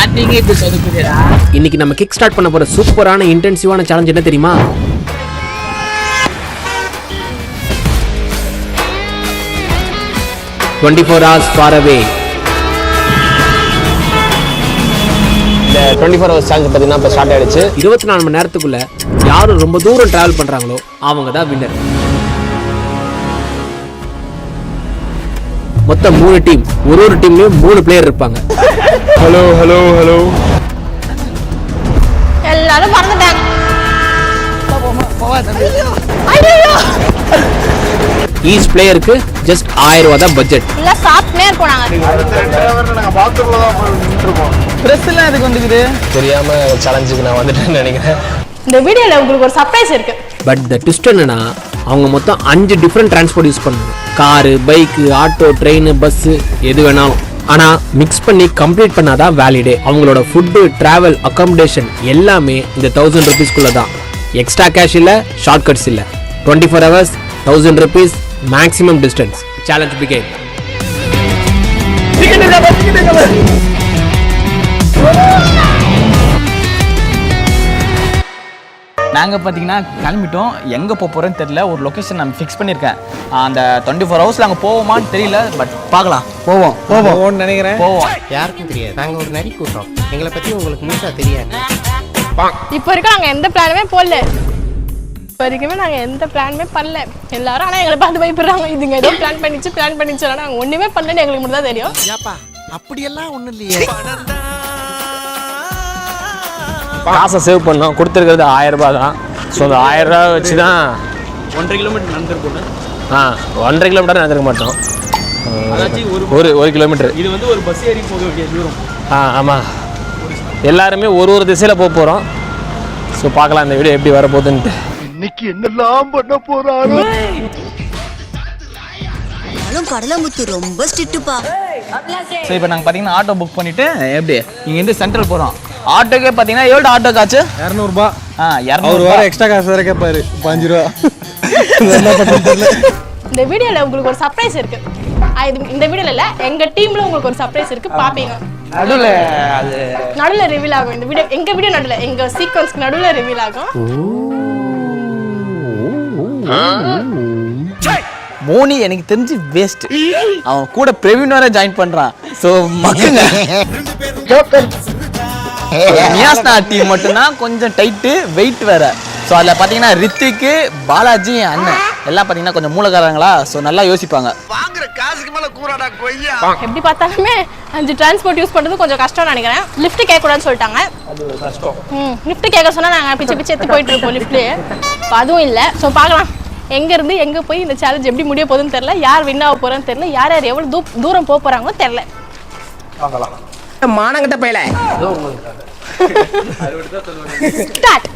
ஸ்டார்டிங்கே இப்படி சொதுக்குதுடா. இன்னைக்கு நம்ம கிக் ஸ்டார்ட் பண்ண போற சூப்பரான இன்டென்சிவான சேலஞ்ச் என்ன தெரியுமா? "24 hours far away." இந்த 24 hours சேலஞ்ச் பார்த்தீங்கன்னா இப்போ ஸ்டார்ட் ஆயிடுச்சு. 24 மணி நேரத்துக்குள்ள யாரும் ரொம்ப தூரம் டிராவல் பண்றாங்களோ அவங்க தான் வின்னர். மொத்தம் 3 டீம், ஒரு டீம்லயும் 3 பிளேயர் இருப்பாங்க. ஹலோ ஹலோ ஹலோ எல்லாரும் மறந்துட்டாங்க. ஐயோ ஈச் பிளேயருக்கு ஜஸ்ட் 1000 ரூபாய் தான் பட்ஜெட். இல்ல சாப்பிட்டே போனாங்க. ட்ரெஸ் எல்லாம் எதுக்கு வந்துக்குது? தெரியாம சேலஞ்சுக்கு நான் வந்துட்டேன்னு நினைக்கிறேன். இந்த வீடியோல உங்களுக்கு ஒரு சர்ப்ரைஸ் இருக்கு. பட் த ட்விஸ்ட் என்னன்னா, அவங்க மொத்தம் 5 டிஃப்ரெண்ட் டிரான்ஸ்போர்ட் யூஸ் பண்ணுவாங்க. Car, bike, auto, train, bus, எது வேணாலும். ஆனா மிக்ஸ் பண்ணி கம்ப்ளீட் பண்ணாதான் வேலிடே. அவங்களோட ஃபுட்டு, டிராவல், அகாமடேஷன் எல்லாமே இந்த 1000 rupeesக்குள்ள தான். எக்ஸ்ட்ரா கேஷ் இல்ல, ஷார்ட் கட்ஸ் இல்ல. 24 hours, 1000 rupees, maximum distance. Challenge begin. நாங்கள் பார்த்தீங்கன்னா கிளம்பிட்டோம். எங்கே போகிறோன்னு தெரியல. ஒரு லொக்கேஷன் நான் ஃபிக்ஸ் பண்ணியிருக்கேன். அந்த 24 ஹவர்ஸில் அங்கே போவோமான்னு தெரியல. பட் பார்க்கலாம். போவோம் நினைக்கிறேன். போவோம். யாருக்கும் தெரியாது. நாங்கள் ஒரு நரி கூட்டம். எங்களை பற்றி உங்களுக்கு முழுசா தெரியாது. இப்போ வரைக்கும் நாங்க எந்த பிளானுமே போடல. இப்போ வரைக்குமே நாங்க எந்த பிளானுமே பண்ணல. எல்லாரும் ஆனா எங்களை பார்த்து பயப்படுறாங்க. இதுங்க ஏதோ பிளான் பண்ணிச்சு ஆனா நாங்க ஒண்ணுமே பண்ணலன்னு எங்களுக்கு மட்டும் தான் தெரியும். ஏப்பா அப்படியெல்லாம் ஒன்றும் இல்லையே. காசை சேவ் பண்ணோம். கொடுத்துருக்கிறது 1000 ரூபாய் தான். ஸோ அந்த 1000 ரூபாய் வச்சு தான் 1.5 கிலோமீட்டர் நடந்துருக்கோம். 1.5 கிலோமீட்டர் நடந்துருக்க மாட்டோம். ஒரு கிலோமீட்டர். இது வந்து ஒரு பஸ் ஏறி போக வேண்டிய தூரம். ஆமாம். எல்லாருமே ஒரு திசையில் போகிறோம். ஸோ பார்க்கலாம் இந்த வீடியோ எப்படி வரப்போகுதுன்ட்டு. இன்னைக்கு என்னெல்லாம் பண்ண போறாரோ. கடலமுத்து ரொம்ப ஸ்ட்ரிக்ட்டுப்பா. ஸோ இப்போ நாங்கள் பார்த்தீங்கன்னா ஆட்டோ புக் பண்ணிவிட்டு எப்படி இங்கேருந்து சென்ட்ரல் போகிறோம். ஆட்டோக்கே பார்த்தீங்கன்னா எவ்வளோ ஆட்டோ காச்சு? 200 ரூபாய். 200 ரூபாய் எக்ஸ்ட்ரா காசு வேற கேட்பாரு. 5 ரூபா. இந்த வீடியோல உங்களுக்கு ஒரு சர்ப்ரைஸ் இருக்கு. இந்த வீடியோல இல்ல, எங்க டீம்ல உங்களுக்கு ஒரு சர்ப்ரைஸ் இருக்கு. பாப்பீங்க. நடுவுல ரிவீல் ஆகும். இந்த வீடியோ எங்க வீடியோ நடுவுல, எங்க சீக்வென்ஸ்க்கு நடுவுல ரிவீல் ஆகும். மோனி எனக்கு தெரிஞ்சு வேஸ்ட். அவன் கூட பிரவீன் வர ஜாயின் பண்றான். ஸோ மக்குங்க. நியாஸ்னா டீம் மட்டும்தான் கொஞ்சம் டைட்டு, வெயிட் வேற. ஸோ அதில் பார்த்தீங்கன்னா ரித்திக்கு, பாலாஜி, அண்ணன் எல்லாம் பார்த்தீங்கன்னா கொஞ்சம் மூலக்காரங்களா. ஸோ நல்லா யோசிப்பாங்க. வாங்குற காசுக்கு மேல கூறாடா கொய்யா. எப்படி பார்த்தாலுமே 5 டிரான்ஸ்போர்ட் யூஸ் பண்றது கொஞ்சம் கஷ்டம்னு நினைக்கிறேன். லிஃப்ட் கேட்க கூடாதுன்னு சொல்லிட்டாங்க. அது கஷ்டம். லிஃப்ட் கேட்க சொன்னா நாங்க பிச்சை எடுத்து போயிட்டு இருப்போம் லிஃப்ட்லயே. அதுவும் இல்லை. ஸோ பார்க்கலாம் எங்க இருந்து எங்க போய் இந்த சேலஞ்ச் எப்படி முடிய போகுதுன்னு தெரியல. யார் வின் ஆக போறோன்னு தெரியல. யார் யார் எவ்வளவு தூரம் போக போறாங்களோ தெரியல. பார்க்கலாம். மானங்கிட்ட பையல. ஸ்டார்ட்.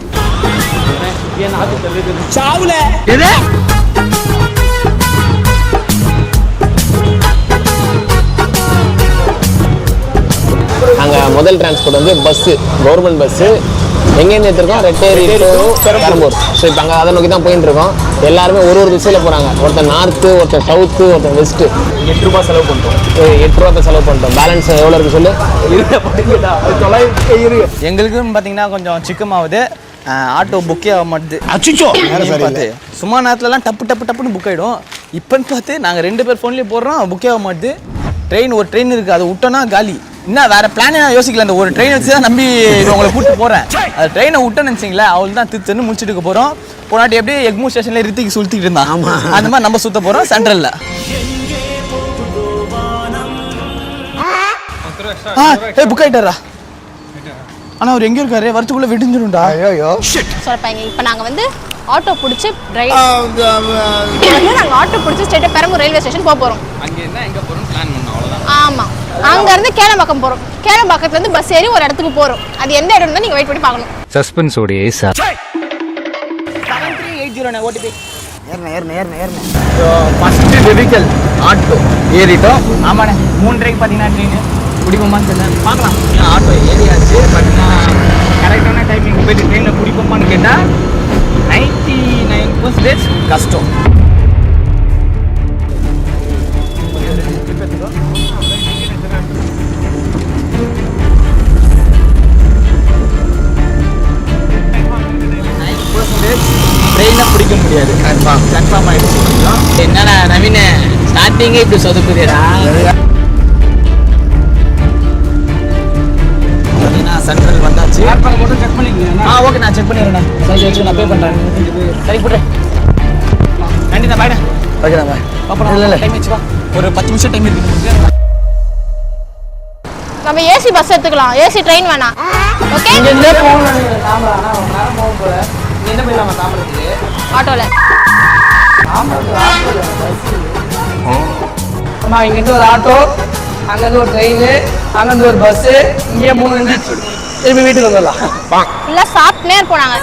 சாவுல. எது? நாங்கள் முதல் டிரான்ஸ்போர்ட் வந்து பஸ்ஸு, கவர்மெண்ட் பஸ்ஸு. எங்கேருந்து எடுத்துருக்கோம்? ரெட்டேரி டு பெரம்பூர். ஸோ இப்போ அங்கே அதை நோக்கி தான் போயிட்டு இருக்கோம். எல்லாருமே ஒரு திசையில் போகிறாங்க. ஒருத்தர் நார்த்து, ஒருத்தர் சவுத்து, ஒருத்தர் வெஸ்ட்டு. 8 ரூபாய் செலவு பண்ணிட்டோம். 8 ரூபா செலவு பண்ணிட்டோம். பேலன்ஸ் எவ்வளோ இருக்குது சொல்லு. எங்களுக்கும் பார்த்தீங்கன்னா கொஞ்சம் சிக்கமாகுது. ஆட்டோ புக்கே ஆக மாட்டுது. பார்த்து சும்மா நேரத்துலலாம் டப்புன்னு புக் ஆகிடும். இப்போன்னு பார்த்து நாங்கள் 2 பேர் ஃபோன்லேயே போடுறோம், புக்கே ஆக மாட்டுது. ஒரு ட்ரெயின் இருக்குது, அது விட்டோன்னா காலி. இன்னும் வேறு பிளானே நான் யோசிக்கல. அந்த ஒரு ட்ரெயின் வச்சு தான் நம்பி உங்களை கூப்பிட்டு போகிறேன். அது ட்ரெயினை விட்டோன்னு நினச்சிங்களேன், அவள் தான் தின்னு முடிச்சுட்டு போகிறோம். போனாட்டி எப்படியே எக்மூர் ஸ்டேஷனில் ரித்திக்கு சுற்றிட்டு இருந்தான். அந்த மாதிரி நம்ம சுற்ற போகிறோம் சென்ட்ரலில். புக் ஆகிட்டாரா? ஆனால் அவர் எங்கே இருக்காரு? வரத்துக்குள்ளே விடிஞ்சிடும்டா. ஐயோ சொல்லுப்பாங்க. இப்போ நாங்கள் வந்து ஆட்டோ பிடிச்சி நாங்கள் ஆட்டோ பிடிச்சி ஸ்ட்ரெயிட்டாக பெரம்பூர் ரயில்வே ஸ்டேஷன் போக போகிறோம். அங்கே இருந்தால் எங்கே போகிறோம் பிளான் பண்ணோம், அவ்வளோதான். ஆமாம். அங்கேருந்து கேளம்பாக்கம் போகிறோம். கேளம்பாக்கத்துலேருந்து பஸ் ஏறி ஒரு இடத்துக்கு போகிறோம். அது எந்த இடம் தான் நீங்கள் வெயிட் பண்ணி பார்க்கணும். சஸ்பென்ஸ் ஓடியே சார். 7380 ஓடிபி. ஏறினேன். ஃபஸ்ட்டு வெஹிக்கல் ஆட்டோ ஏறிட்டோம். ஆமாண்ணே, 3:30 பார்த்தீங்கன்னா ட்ரெயின் பிடிப்போமான்னு தெரியல. பார்க்கலாம். ஆட்டோ ஏறியாச்சு. பட் நான் கரெக்டான டைமிங் போயிட்டு ட்ரெயினில் பிடிப்போமான்னு கேட்டால் 99% கஷ்டம். கன்ஃபார்ம் ஆயிடுச்சு கொஞ்சம். என்னடா நவீன ஸ்டார்டிங்கே இப்படி சொதுப்புதேடா. சென்ட்ரல் வந்தாச்சு. ஓகே நான் செக் பண்ணிடுறேண்ணா. சரி வச்சு நான் பே பண்ணுறேன். சரி போட்டு நன்றி நான் பாய்டா. ஓகே நான் பாய். அப்புறம் இல்லை டைம் வச்சுப்பா. ஒரு 10 நிமிஷம் டைம் இருக்கு. நம்ம ஏசி பஸ் எடுத்துக்கலாம், ஏசி ட்ரெயின் வேணாம். ஓகே இங்கே போகணும். நேரம் போகும் போல நீ என்ன போயிடலாமா தாமரத்துக்கு ஆட்டோவில். அம்மா இங்கேருந்து ஒரு ஆட்டோ, அங்கேருந்து ஒரு ட்ரெயின், அங்கேருந்து ஒரு பஸ்ஸு, இங்கே 3 நிமிஷம் திரும்பி வீட்டுக்கு வந்துடலாம். இல்லை சாப்பிட்டுனே இருப்போம் நாங்கள்.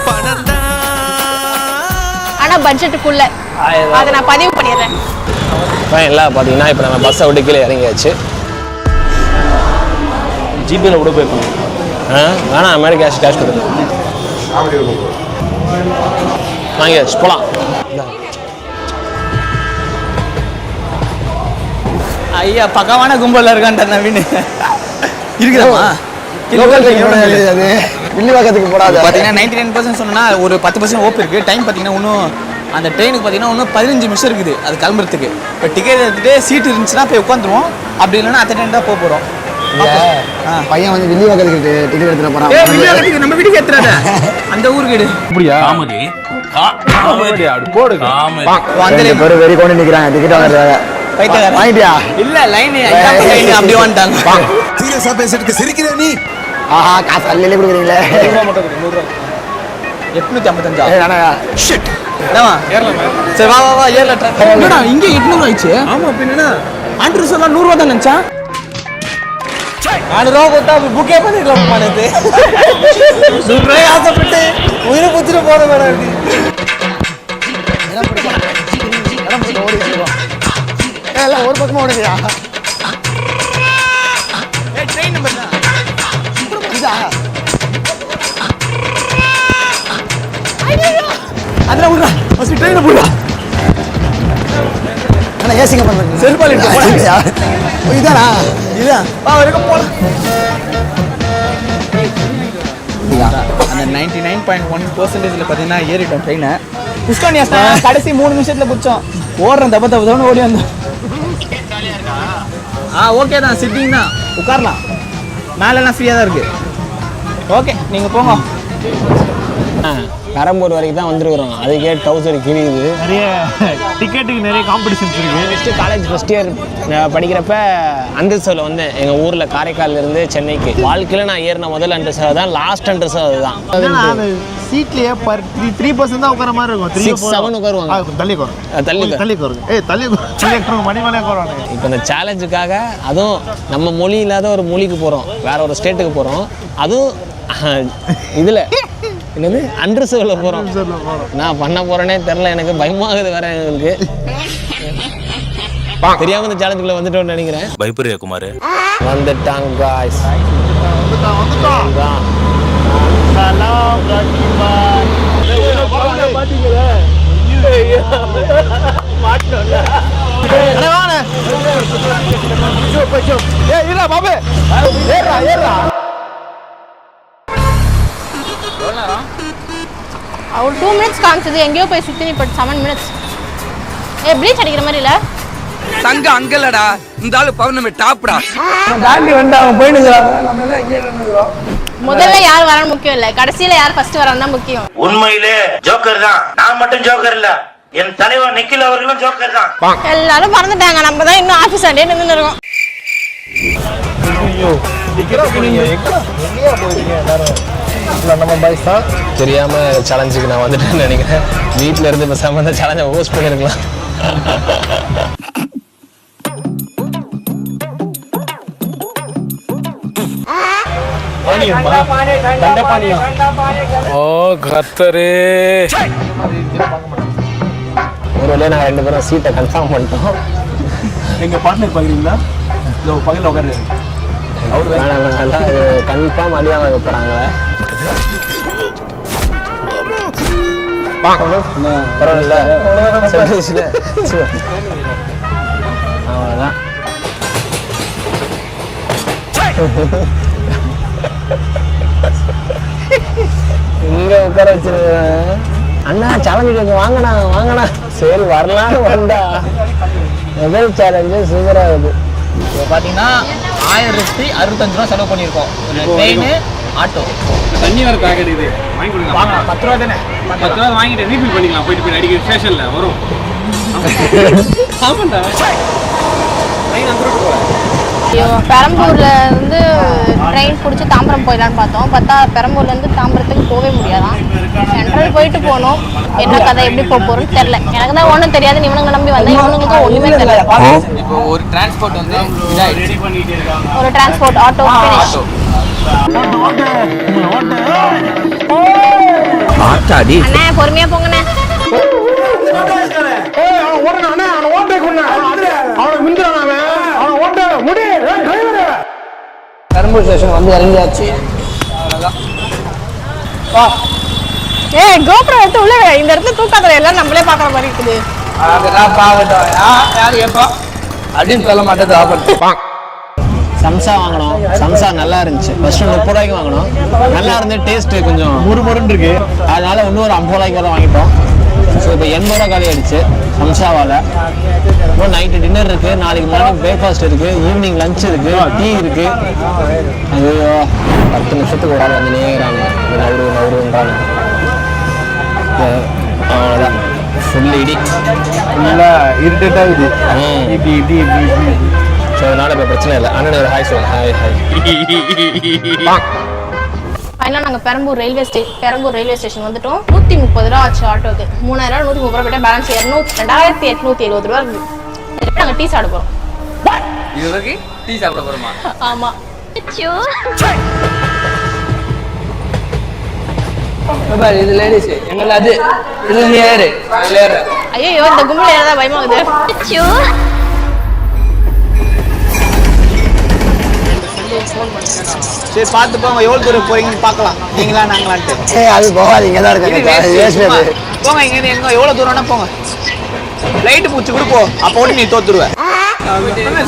ஆனால் பட்ஜெட்டுக்குள்ள அதை நான் பதிவு பண்ணிடுறேன். எல்லாம் பார்த்தீங்கன்னா இப்போ நம்ம பஸ்ஸை விட்டு கீழே இறங்கியாச்சு. ஜிபேல கூட போய் பண்ணலாம். வேணாம் மேலே கேஷ் கொடுங்க. வாங்கியாச்சு போகலாம். ஐயா பக்கமான கும்பலில் இருக்கான்டா நவீன். இருக்குதாம்மா வில்லிவாக்கத்துக்கு போடாது. பார்த்தீங்கன்னா 99% சொன்னா ஒரு 10% ஓப்பு இருக்குது. டைம் பார்த்தீங்கன்னா இன்னும் அந்த ட்ரெயினுக்கு பார்த்தீங்கன்னா இன்னும் 15 நிமிஷம் இருக்குது அது கிளம்புறதுக்கு. இப்போ டிக்கெட் எடுத்துகிட்டு சீட் இருந்துச்சுன்னா போய் உட்காந்துருவோம். அப்படி இல்லைன்னா அத்த டைம் தான் போக போகிறோம். பையன் வந்து வில்லிவாக்கத்துக்கு டிக்கெட் எடுத்துட்டு போறான். நம்ம வீட்டுக்கு ஏத்துறாத அந்த ஊருக்கு எடு. அப்படியா? காமெடி அப்படி போடு. அந்த பேரு வெறி கொண்டு நிக்கிறாங்க டிக்கெட் வாங்குறாங்க. பைத்தியக்காரன் வாங்கிட்டியா? இல்ல லைன் அப்படி வந்துட்டாங்க. சீரியஸா பேசிட்டு சிரிக்கிற நீ. ஆஹா காசு அல்லையிலே கொடுக்குறீங்களே. 855. ஷிட். என்னவா? சரி வா வா வா ஏறல. என்னடா இங்க 800 ஆயிடுச்சு. ஆமா பின்ன ஆண்ட்ரூ சொன்னா 100 ரூபாய் தான் நினைச்சா. 400 ரூபாய் கொடுத்தா புக்கே பண்ணிடலாம் பண்ணது. 100 ரூபாய் ஆசைப்பட்டு உயிரை புத்திர போற வேணாம் இருக்கு. எல்லாம் ஒரு பக்கமா ஓடுறியா? ட்ரெயின் நம்பர் தான். இதா? அதெல்லாம் விடுறா. ஃபர்ஸ்ட் ட்ரெயினை போடுறா. ஆனா ஏசிங்க பண்ணுங்க. செல்பால் எடுத்து போடா. இதானா? இதான் வா வரைக்கும் போலாம். அந்த 99.1% பார்த்தீங்கன்னா ஏறிட்டோம் ட்ரெயினை. புஷ்கானியா கடைசி 3 நிமிஷத்துல பிடிச்சோம். ஓடுறோம் தப்ப தப்ப ஓடி வந்தோம். ஓகே தான் சிட்டிங் தான் உட்காரலாம். மேலெல்லாம் ஃப்ரீயாக தான் இருக்கு. ஓகே நீங்கள் போங்க. பெரம்பூர் வரைக்கும் தான் வந்துருக்குறோம். அதுக்கே டவுசர் கிழியுது. நிறைய டிக்கெட்டுக்கு நிறைய காம்படிஷன்ஸ் இருக்கு. ஃபஸ்ட்டு காலேஜ் ஃபஸ்ட் இயர் படிக்கிறப்ப அண்டர்சர்வில் வந்து எங்கள் ஊரில் காரைக்காலிலிருந்து சென்னைக்கு வாழ்க்கையில் நான் ஏறின முதல் அண்டர்சர்வ் தான், லாஸ்ட் அண்டர்சர்வ் தான். சீட்லயே 3% தான் உட்கார மாதிரி இருக்கும். 6-7 உட்காருவாங்க. தள்ளி மணிமலை உட்காருவாங்க. இப்போ இந்த சேலஞ்சுக்காக அதுவும் நம்ம மொழி இல்லாத ஒரு மொழிக்கு போகிறோம், வேற ஒரு ஸ்டேட்டுக்கு போகிறோம். அதுவும் இதில் என்னது அண்டர்சர்வில் போகிறோம். நான் பண்ண போகிறேனே தெரில, எனக்கு பயமாகுது வேற. எங்களுக்கு தெரியாமல் இந்த சேலஞ்சுக்குள்ளே வந்துட்டோம்னு நினைக்கிறேன். பயப்படுறியா குமார்? வந்துட்டாங்க guys. அவர் 2 மினிட்ஸ் காமிச்சது எங்கேயோ போய் சுற்றி இப்போ 7 மினிட்ஸ். ப்ளீச் அடிக்கிற மாதிரி இல்லை. தங்க அங்கலடா இந்த ஆளு பௌர்ணமி டாப்டா. தாண்டி வந்து அவங்க போயிடுங்கிறாங்க. நம்ம எல்லாம் இங்கே இருந்துக்கிறோம். முதல்ல யார் வரான்னு முக்கியம் இல்லை, கடைசியில யார் ஃபர்ஸ்ட் வரான்னு தான் முக்கியம். உண்மையிலே ஜோக்கர் தான். நான் மட்டும் ஜோக்கர் இல்ல, என் தலைவர் நிக்கில் அவர்களும் ஜோக்கர் தான். எல்லாரும் மறந்துட்டாங்க, நம்ம தான் இன்னும் ஆஃபீஸ் அண்டே நின்று இருக்கோம். நம்ம பாய்ஸ் தான் தெரியாம சேலஞ்சுக்கு நான் வந்துட்டேன்னு நினைக்கிறேன். வீட்டில் இருந்து பேசாம இந்த சேலஞ்சை ஹோஸ்ட் பண்ணிருக்கலாம். ஓ கர்த்தரே. ஒரு வழியாக நாங்கள் 2 பேரும் சீட்டை கன்ஃபார்ம் பண்ணிட்டோம். எங்கள் பார்ட்னர் பார்க்குறீங்களா? இல்லை பக்கத்தில் உட்காரு. கன்ஃபார்ம் அடியாக வைக்க போகிறாங்க. பரவாயில்ல அவ்வளோதான். இங்க உட்கார வச்சிருக்கேன். அண்ணா சேலஞ்சு வாங்கண்ணா வாங்கண்ணா. சரி வரலான்னு வந்தா முதல் சேலஞ்சு சூப்பராக இருக்குது. இப்போ பார்த்தீங்கன்னா 1065 ரூபா செலவு பண்ணியிருக்கோம். Train, auto. தண்ணி வர பேக்கெட் இது வாங்கி கொடுங்க. வாங்க 10 ரூபா தானே, 10 ரூபா வாங்கிட்டு ரீஃபில் பண்ணிக்கலாம். போயிட்டு போய் அடிக்கிற ஸ்டேஷனில் வரும். ஆமாண்டா ட்ரெயின் அந்த ரூட் போகிறேன். பெரம்பூர்ல இருந்து ட்ரெயின் பிடிச்சி தாம்பரம் போயிடலான்னு பார்த்தோம். பார்த்தா பெரம்பூர்ல இருந்து தாம்பரத்துக்கு போகவே முடியாதான். சென்ட்ரல் போயிட்டு போனோம். என்ன கதை எப்படி போக போறோம்னு தெரியல. எனக்கு தான் ஒன்றும் தெரியாது. இவனுங்க நம்பி வந்தேன். இவனுங்களுக்கு ஒண்ணுமே தெரியல. இப்போ ஒரு டிரான்ஸ்போர்ட் வந்து ரெடி பண்ணிட்டு இருக்காங்க. ஒரு டிரான்ஸ்போர்ட் ஆட்டோ ஃபினிஷ். ஆச்சாடி அண்ணே பொறுமையா போங்கண்ணே. பெரம்பூர் ஸ்டேஷன் வந்து இறங்கியாச்சு. ஏய் கோபுரம் எடுத்து உள்ள வை. இந்த இடத்துல தூக்காத எல்லாம் நம்மளே பாக்குற மாதிரி இருக்குது. அதெல்லாம் பாக்கட்டும். யார் கேட்பா அப்படின்னு சொல்ல மாட்டேன். சம்சா வாங்கினோம். சம்சா நல்லா இருந்துச்சு. ஃபர்ஸ்ட் 30 ரூபாய்க்கு வாங்கினோம். நல்லா இருந்து டேஸ்ட் கொஞ்சம் முறுமுறுன்னு இருக்கு. அதனால இன்னும் ஒரு 50 ரூபாய்க்கு தான் வாங்கிட்டோம். ஸோ இப்போ 80 ரூபா காலி ஆயிடுச்சு சம்சாவால். இன்னும் நைட்டு டின்னர் இருக்கு, நாளைக்கு மார்னிங் பிரேக்ஃபாஸ்ட் இருக்கு, ஈவினிங் லஞ்ச் இருக்கு, டீ இருக்கு. ஐயோ 10 நிமிஷத்துக்கு ஒரு ஆள் வந்து நேராங்க நவருன்றாங்க. அவ்வளோதான் ஃபுல் இடி ஃபுல்லாக இரிட்டேட்டாக இருக்குது. இப்படி ஸோ அதனால இப்போ பிரச்சனை இல்லை. அண்ணன் ஒரு ஹாய் சொல்லுங்க. Hi hi. ஃபைனலாக நாங்கள் பெரம்பூர் ரயில்வே ஸ்டேஷன் வந்துட்டோம். 130 ரூபா ஆச்சு ஆட்டோக்கு. 3000 130 ரூபா போய்ட்டு பேலன்ஸ் 2870 ரூபா இருக்குது. நாங்கள் டீ சாப்பிட போகிறோம். டீ சாப்பிட போகிறோமா? ஆமாம். இது லேடிஸ் எங்களை அது இது ஏறு ஐயோ இந்த கும்பல் ஏதாவது பயமாகுது. சரி பார்த்து போங்க, எவ்வளோ தூரம் போறீங்கன்னு பார்க்கலாம். நீங்களா நாங்களான்ட்டு அது போகாதீங்க தான் இருக்காங்க. போங்க, இங்கே எங்க எவ்வளோ தூரம்னா போங்க. லைட்டு பூச்சி கூட போ, அப்போ ஓட்டு நீ தோத்துருவேன்.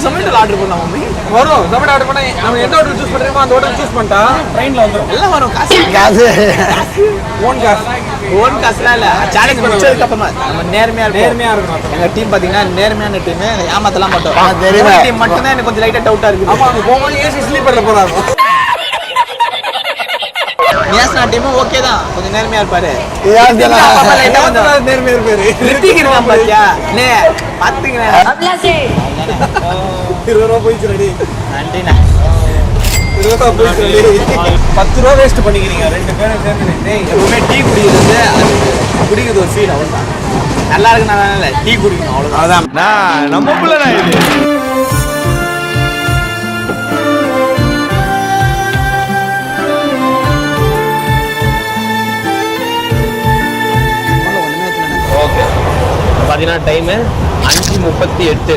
சமையல் ஆர்டர் பண்ணலாம் மம்மி. வரும் சமையல் ஆர்டர் பண்ணா நம்ம எந்த ஹோட்டல் சூஸ் பண்ணுறோமோ அந்த ஹோட்டல் சூஸ் பண்ணிட்டா ட்ரெயினில் வந்துடும். எல்லாம் வரும். ஓன் காசுலாம் இல்லை. சேலஞ்ச் முடிச்சதுக்கு அப்புறமா நம்ம நேர்மையாக இருக்கும். எங்கள் டீம் பார்த்தீங்கன்னா நேர்மையான டீம். ஏமாத்தலாம் மாட்டோம். தெரியும் டீம் மட்டும்தான் எனக்கு கொஞ்சம் லைட்டாக டவுட்டாக இருக்குது. ஆமாம் அவங்க போகும்போது ஏசி ஸ்லீப்பரில் போகிறாங்க. நேசனா டீமும் ஓகே தான், கொஞ்சம் நேர்மையாக இருப்பாரு. நேர்மையாக இருப்பாரு. நிறுத்திக்கிறேன் பாத்தியா நே பார்த்துக்கிறேன். 20 ரூபா போயிடுச்சு ரெடி. நன்றிண்ணா. 20 ரூபா போயிடுச்சு ரெடி. 10 ரூபா வேஸ்ட் பண்ணிக்கிறீங்க 2 பேரும் சேர்ந்து. எப்பவுமே டீ குடிக்கிறது அது குடிக்கிறது ஒரு ஃபீல், அவ்வளோதான். நல்லா இருக்குன்னா இல்லை, டீ குடிக்கணும் அவ்வளோதான். அதான் நம்ம பிள்ளைண்ணா இது. ஓகே பார்த்தீங்கன்னா டைமு 5:38.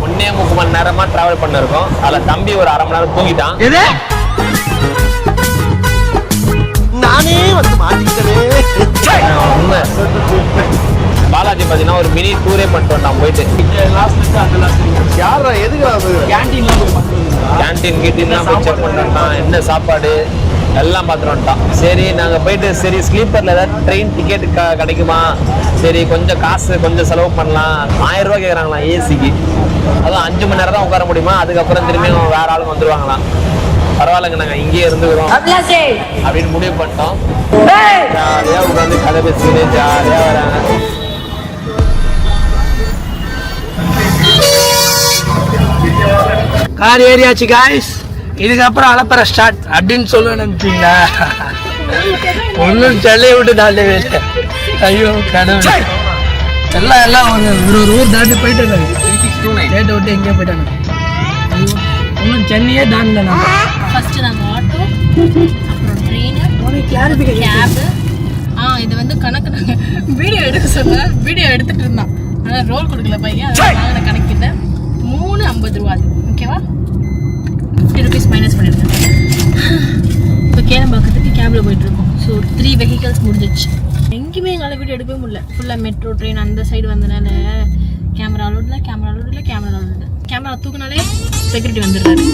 1.3 மணி நேரமாக ட்ராவல் பண்ணிருக்கோம். அதில் தம்பி ஒரு அரை மணி நேரம் தூங்கிட்டான். நானே வந்து மாட்டிக்கிட்டே உண்மை. பாலாஜி பார்த்தீங்கன்னா ஒரு மினி டூரே பண்ணிட்டு வந்தான். போயிட்டு யாரா எதுக்கு கேன்டீன் கீட்டீன்லாம் போய் செக் பண்ணிட்டான். என்ன சாப்பாடு எல்லாம் பார்த்துட்டு வந்துட்டான். சரி நாங்கள் போயிட்டு சரி ஸ்லீப்பரில் ஏதாவது ட்ரெயின் டிக்கெட் கிடைக்குமா, சரி கொஞ்சம் காசு கொஞ்சம் செலவு பண்ணலாம். 1000 ரூபா கேட்குறாங்களாம் ஏசிக்கு. அதுவும் 5 மணி நேரம் தான் உட்கார முடியுமா, அதுக்கப்புறம் திரும்பியும் வேற ஆளுங்க வந்துருவாங்களாம். பரவாயில்லைங்க நாங்கள் இங்கேயே இருந்துக்கிறோம் அப்படின்னு முடிவு பண்ணிட்டோம். ஜாலியாக உட்காந்து கதை பேசிக்கிட்டு ஜாலியாக வராங்க. கார் ஏரியாச்சு காய்ஸ். இதுக்கப்புறம் அலப்பற ஸ்டார்ட் அப்படின்னு சொல்ல நினைச்சீங்களா? ஒன்றும் செல்லையை விட்டு தாண்ட வேலை. ஐயோ கடவுள். எல்லாம் ஒரு ஊர் தாண்டி போயிட்டாங்க. டேட்டை விட்டு எங்கேயோ போயிட்டாங்க. ஐயோ ஒன்றும் சென்னையே தாண்டல. ஃபர்ஸ்ட் நாங்கள் ஆட்டோ, அப்புறம் ட்ரெயின், கேபு. இது வந்து கணக்கு நாங்கள் வீடியோ எடுக்க சொன்னேன். வீடியோ எடுத்துட்டு இருந்தான், ஆனால் ரோல் கொடுக்கல பையன். அதெல்லாம் வாங்கின கணக்கிட்ட 350 ரூபா. அது ஓகேவா? 50 ருபீஸ் மைனஸ் பண்ணியிருக்கேன். இப்போ கேளம்பாக்கத்துக்கு கேபில் போயிட்டுருக்கோம். ஸோ 3 வெஹிக்கல்ஸ் முடிஞ்சிச்சு. எங்கேயுமே எங்களால் வீடியோ எடுக்கவே முடியல. ஃபுல்லாக மெட்ரோ ட்ரெயின் அந்த சைடு வந்தனால கேமரா அலோட் இல்லை. கேமரா தூக்குனாலே செக்யூரிட்டி வந்துடுறாரு.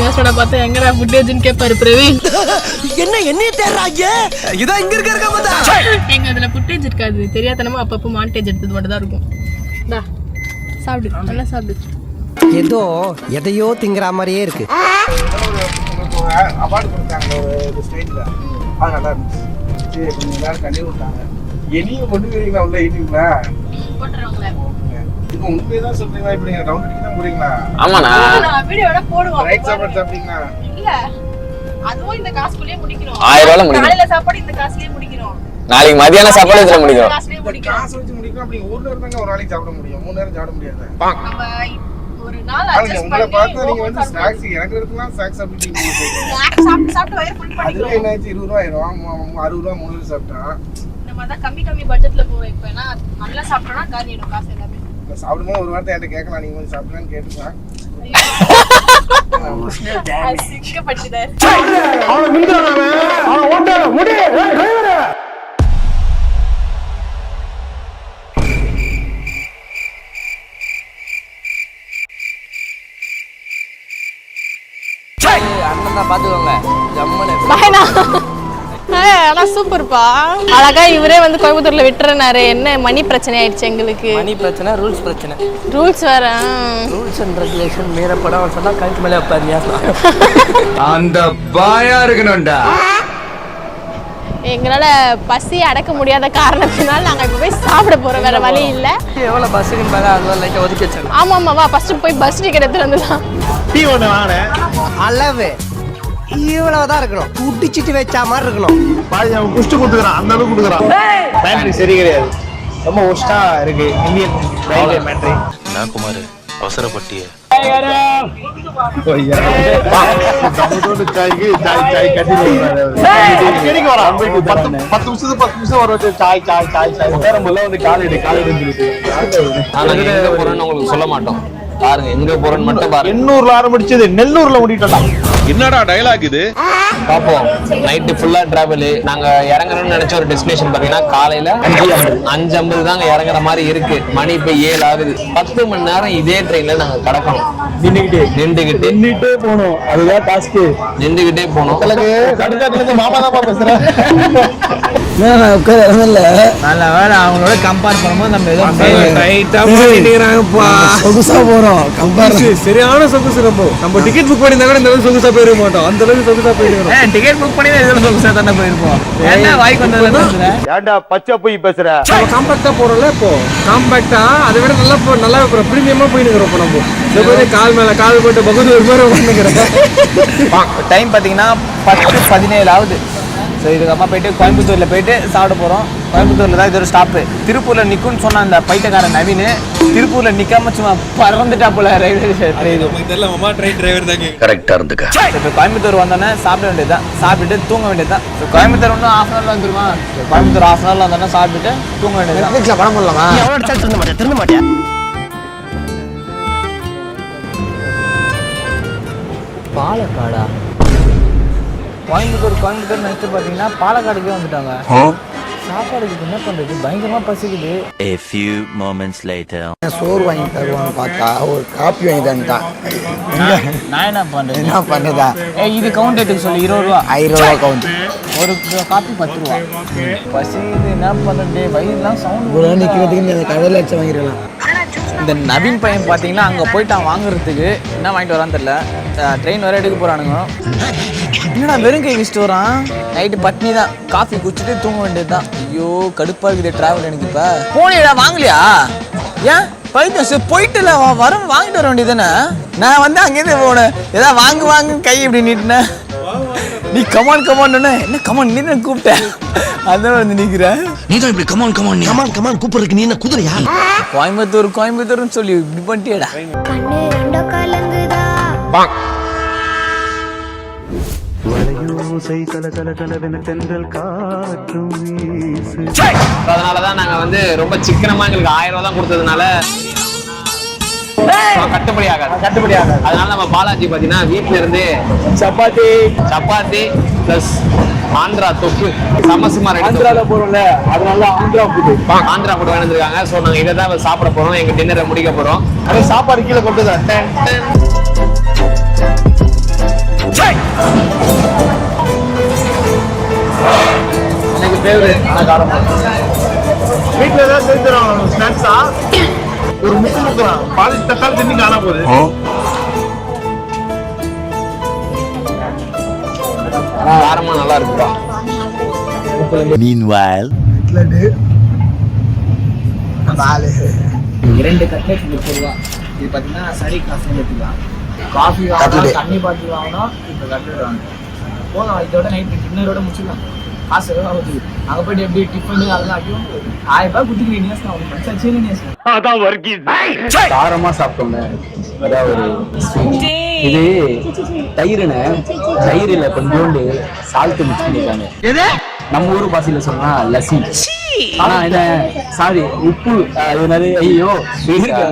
யோசனை பார்த்தா எங்கடா ஃபுட்டேஜ்னு கேட்பாரு பிரவீன். என்ன தேடுறாங்க? இதான் இங்க இருக்க பார்த்தா. எங்க அதுல ஃபுட்டேஜ் இருக்காது, தெரியாதனமா அப்பப்போ மானிட்டேஜ் எடுத்தது மட்டும் தான் இருக்கும். டா சாப்பிடு, நல்லா சாப்பிடு. ஏதோ எதையோ திங்கிற மாதிரியே இருக்கு. அவார்டு கொடுத்தாங்க ஒரு ஸ்டேஜ்ல, அது நல்லா இருந்துச்சு. சரி கொஞ்சம் எல்லாரும் கண்ணி விட்டாங்க. எலியை கொண்டு வரீங்களா உள்ள எலிங்களா? போட்டுறவங்களே இப்போ உண்மையதான் சொல்றீங்களா? இப்ப நீங்க டவுன் அடிக்க தான் போறீங்களா? ஆமாண்ணா. நான் வீடியோட போடுவோம். ரைட் சாப்பாடு சாப்பிட்டீங்களா? இல்ல அதுவும் இந்த காசுக்குள்ளே முடிக்கிறோம். 1000 ரூபாயில முடிக்கிறோம். காலையில சாப்பாடு இந்த காசுலயே முடிக்கிறோம். நாளைக்கு மதியான சாப்பாடு இதுல முடிக்கிறோம். காசுலயே முடிக்கிறோம். காசு வச்சு முடிக்கிறோம். அப்படி ஒரு நேரம் தாங்க ஒரு நாளைக்கு சாப்பிட முடியும், 3 நேரம் சாப்பிட முடியாது. நம்ம ஒரு நாள் ஆனா அட்ஜஸ்ட் உங்களை பண்ணி பார்த்தா நீங்க வந்து ஸ்நாக்ஸ் எனக்கு இருக்கலாம் ஸ்நாக்ஸ் சாப்பிட்டீங்க. சாப்பிட்டு வயிறு ஃபுல் அதுல பண்ணிக்கிறோம். என்னாச்சு 20 ரூபாய் ஆயிரும். 60 ரூபாய் 3 சாப்பிட்டா நம்ம தான் கம்மி பட்ஜெட்ல போறோம். இப்போ ஏன்னா நல்லா சாப்பிட்டோம்னா காலிடும் காசு எல்லாமே. சாப்பிடும்போது ஒரு வார்த்தை என்கிட்ட கேட்கலாம், நீங்க கொஞ்சம் சாப்பிடலான்னு கேட்டுக்கலாம். சிக்கப்பட்டுதார். அண்ணன் தான் பாத்துக்கோங்க. ஜம்முன்னு பாய்னா ஆனா சூப்பர்ப்பா. அழகா இவரே வந்து கோயம்புத்தூர்ல விட்டுறனாரு. என்ன மணி பிரச்சனை ஆயிடுச்சு எங்களுக்கு. மணி பிரச்சனை, ரூல்ஸ் பிரச்சனை. ரூல்ஸ் வேற. ரூல்ஸ் அண்ட் ரெகுலேஷன் மீறப்படாம சொன்னா கழுத்து மேலே வைப்பாருயா. அந்த பாயா இருக்கணும்டா. எங்களால பசி அடக்க முடியாத காரணத்தினால நாங்க இப்ப போய் சாப்பிட போறோம். வேற வழி இல்ல. எவ்வளவு பஸ்ஸுக்கு மேலே அதெல்லாம் லைட்டாக ஒதுக்கி வச்சிருக்கோம். ஆமா வா ஃபர்ஸ்ட் போய் பஸ் டிக்கெட் எடுத்துட்டு வந்துடலாம். டீ ஒன்று வாங்கினேன். அளவு இவ்வளவுதான் இருக்கணும். குடிச்சிட்டு வச்சா மாதிரி இருக்கணும். பாதி அவன் குஷ்டு கொடுத்துக்கிறான், அந்த அளவுக்கு கொடுக்குறான். பேட்டரி சரி கிடையாது, ரொம்ப ஒஸ்டா இருக்கு இந்தியன் ரயில்வே பேட்டரி. நான் குமார் அவசரப்பட்டிய உங்களுக்கு சொல்ல மாட்டோம். பாருங்க எங்க போறோம்னு மட்டும் பாருங்க. 800ல ஆரம்பிச்சது நெல்லூர்ல முடிட்டோம். என்னடா டயலாக் இது? பாப்போம். நைட்டு ஃபுல்லா டிராவல். நாங்க இறங்கணும்னு நினைச்ச ஒரு டெஸ்டினேஷன் பாத்தீங்கன்னா காலையில 5:50 தாங்க இறங்குற மாதிரி இருக்கு. மணி இப்ப 7 ஆகுது. 10 மணி நேரம் இதே ட்ரெயின்ல நாங்க கடக்கணும். நின்றுகிட்டே போகணும். அதுதான் டாஸ்க். நின்றுகிட்டே போகணும். மாமா தான் பேசுறேன். நல்ல வேலை அவங்களோட கம்பேர் பண்ணும்போது நம்ம ஏதோ சொகுசா போறோம். சரியான சொகுசு. நம்ம டிக்கெட் புக் பண்ணியிருந்தா கூட இந்த அளவுக்கு சொகுசா போயிட மாட்டோம். அந்த அளவுக்கு சொகுசா போயிடுவோம். டிக்கெட் புக் பண்ணி இதெல்லாம் சொகுசா தானே போயிருப்போம். என்ன வாய்க்கு வந்ததுல ஏன்டா பச்சை போய் பேசுற? காம்பாக்டா போறோம்ல. இப்போ காம்பாக்டா அதை விட நல்லா பிரீமியமா போயிட்டு இருக்கிறோம். இப்போ நம்ம கால் மேல கால் போட்டு பகுதி ஒரு மாதிரி உட்காந்துக்கிறேன். டைம் பார்த்தீங்கன்னா 10:17 ஆகுது. ஸோ இதுக்கப்புறமா போயிட்டு கோயம்புத்தூரில் போயிட்டு சாப்பிட போகிறோம். கோயம்புத்தூரில் தான் இது ஒரு ஸ்டாப்பு. திருப்பூரில் நிற்கும்னு சொன்ன அந்த பைத்தியக்காரன் நவீன் திருப்பூரில் நிற்காம சும்மா பறந்துட்டா போல ரயில்வே கரெக்டா இருந்துக்க. இப்போ கோயம்புத்தூர் வந்தோன்னே சாப்பிட வேண்டியது தான், சாப்பிட்டுட்டு தூங்க வேண்டியது தான். ஸோ கோயம்புத்தூர் இன்னும் ½ ஹவரில் வந்துருமா? கோயம்புத்தூர் ½ ஹவரில் வந்தோன்னா சாப்பிட்டுட்டு தூங்க வேண்டியது தான். படம் பண்ணலாமா? எவ்வளோ திருந்த மாட்டியா? பாலக்காடா? கோயம்புத்தூர் நினைச்சு பார்த்தீங்கன்னா பாலக்காடுக்கே வந்துட்டாங்க. சாப்பாடுக்கு என்ன பண்றது? பயங்கரமா பசிக்குது. A few moments later. சோறு வாங்கி தருவான்னு பார்த்தா ஒரு காப்பி வாங்கி தந்துட்டான். நான் என்ன பண்றது? என்ன பண்ணுதா? இது கவுண்ட் எடுக்க சொல்லி 20 ரூபா. 1000 ரூபா கவுண்ட். ஒரு காப்பி 10 ரூபா. பசிக்குது, என்ன பண்றது? வயிறுலாம் சவுண்ட் நிற்கிறதுக்கு அந்த கடையில் வச்சு வாங்கிடலாம். இந்த நவீன் பையன் பார்த்தீங்கன்னா அங்கே போயிட்டான் வாங்குறதுக்கு. என்ன வாங்கிட்டு வரான்னு தெரியல. ட்ரெயின் வர எடுக்க போகிறானுங்க. என்னடா வெறும் கை வச்சுட்டு வரான்? நைட்டு பட்னி தான். காஃபி குடிச்சிட்டு தூங்க வேண்டியது தான். ஐயோ கடுப்பாக இருக்குது ட்ராவல் எனக்கு. இப்போ போனியடா வாங்கலையா? ஏன் பைத்தியம் போயிட்டுல வர வாங்கிட்டு வர வேண்டியது தானே? நான் வந்து அங்கேருந்து போனேன். ஏதாவது வாங்கு கை இப்படி நீட்டினேன். நீ கமான் என்ன கமான் நீ கூப்பிட்டேன். அதான் வந்து நிற்கிறேன். நீ தான் இப்படி கமான் கூப்பிடுறதுக்கு நீ என்ன குதிரையா? கோயம்புத்தூர்னு சொல்லி இப்படி பண்ணிட்டியடா. அதனாலதான் நாங்க வந்து ரொம்ப சிக்கனமா எங்களுக்கு 1000 ரூபாய் தான் கொடுத்ததுனால கட்டுப்படி ஆகாது. அதனால நம்ம பாலாஜி பாத்தீங்கன்னா வீட்டுல இருந்து சப்பாத்தி பிளஸ் ஆந்திரா தொக்கு சமசுமா ஆந்திரால போறோம்ல அதனால ஆந்திரா ஃபுட் ஆந்திரா ஃபுட் வாங்கிருக்காங்க. ஸோ நாங்கள் இதை தான் சாப்பிட போறோம். எங்க டின்னரை முடிக்க போறோம். அதே சாப்பாடு கீழே கொண்டுதான் எனக்கு ஃபேவரட் காரம். வீட்டுல ஏதாவது செஞ்சு தருவாங்க ஸ்நாக்ஸா ஒரு முக்கு முக்கலாம் பாதி தக்காளி தண்ணி காண போகுது. காரமா நல்லா இருக்குப்பா. இரண்டு கட்லெட் 30 ரூபா. இது பார்த்தீங்கன்னா சரி காசு எடுத்துக்கலாம். காஃபி வாங்கணும், தண்ணி பாட்டில் வாங்கணும், இப்போ கட்லெட் வாங்கணும். போதும், இதோட நைட்டு டின்னரோட முடிச்சுக்கலாம். காசு எவ்வளோ ஆகுது? அங்கே போயிட்டு எப்படி டிஃபனு அதெல்லாம் ஆகியும் 1000 ரூபாய் குட்டிக்கிறீங்க நேசம் அவங்க மனசாச்சு நேசம். காரமா சாப்பிட்டோம்ல அதான் ஒரு இது தயிரில் கொஞ்சோண்டு சால்ட் மிக்ஸ் பண்ணிருக்காங்க. நம்ம ஊர் பாஷையில சொன்னா லஸ்ஸி. ஆனா என்ன சாரி உப்பு அது ஐயோ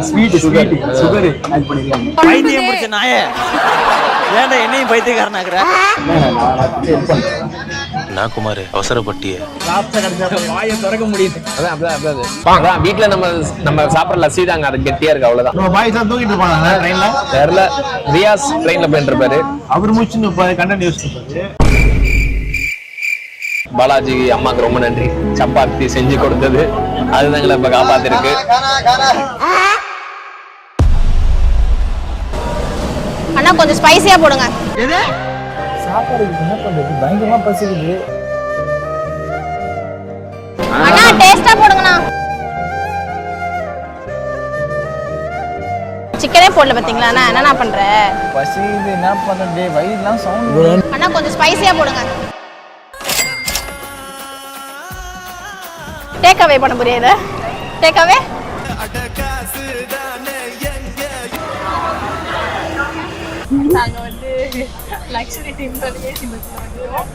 ஸ்வீட் சுகர் அது பண்ணிருக்காங்க. பைத்தியம் பிடிச்ச நாயே, ஏன்டா என்னையும் பைத்தியக்காரனாக்குற? நான் குமார் அவசரப்பட்டிய வாயை திறக்க முடியுது. அதான் வீட்டுல நம்ம சாப்பிட்ற லஸ்ஸி தாங்க, அது கெட்டியா இருக்கு. அவ்வளவுதான். நம்ம பாய்ஸ் தான் தூக்கிட்டு இருப்பாங்க ட்ரெயின்ல. தெரியல, ரியாஸ் ட்ரெயின்ல போயிட்டு இருப்பாரு. அவர் முடிச்சுன்னு கண்டென்ட் யூஸ் பண்ணுறாரு. பாலாஜி அம்மாக்கு ரொம்ப நன்றி, சப்பாத்தி செஞ்சு கொடுத்தது. அதுதான் எங்களை இப்ப காப்பாத்திருக்கு. அண்ணா கொஞ்சம் ஸ்பைசியா போடுங்க. சாப்பாடு என்ன பண்றது, பயங்கரமா பசிக்குது. அண்ணா டேஸ்டா போடுங்கண்ணா. சிக்கனே போடல பாத்தீங்களா அண்ணா, என்னண்ணா பண்ற? பசிக்குது, என்ன பண்ணுறது, வயிறுலாம் சவுண்ட். அண்ணா கொஞ்சம் ஸ்பைசியா போடுங்க. டேக் அவே பண்ண முடியாது. டேக் அவே நாங்க வந்து லக்ஸரி டீம்ல ஏசி பஸ்ல வந்துட்டோம்.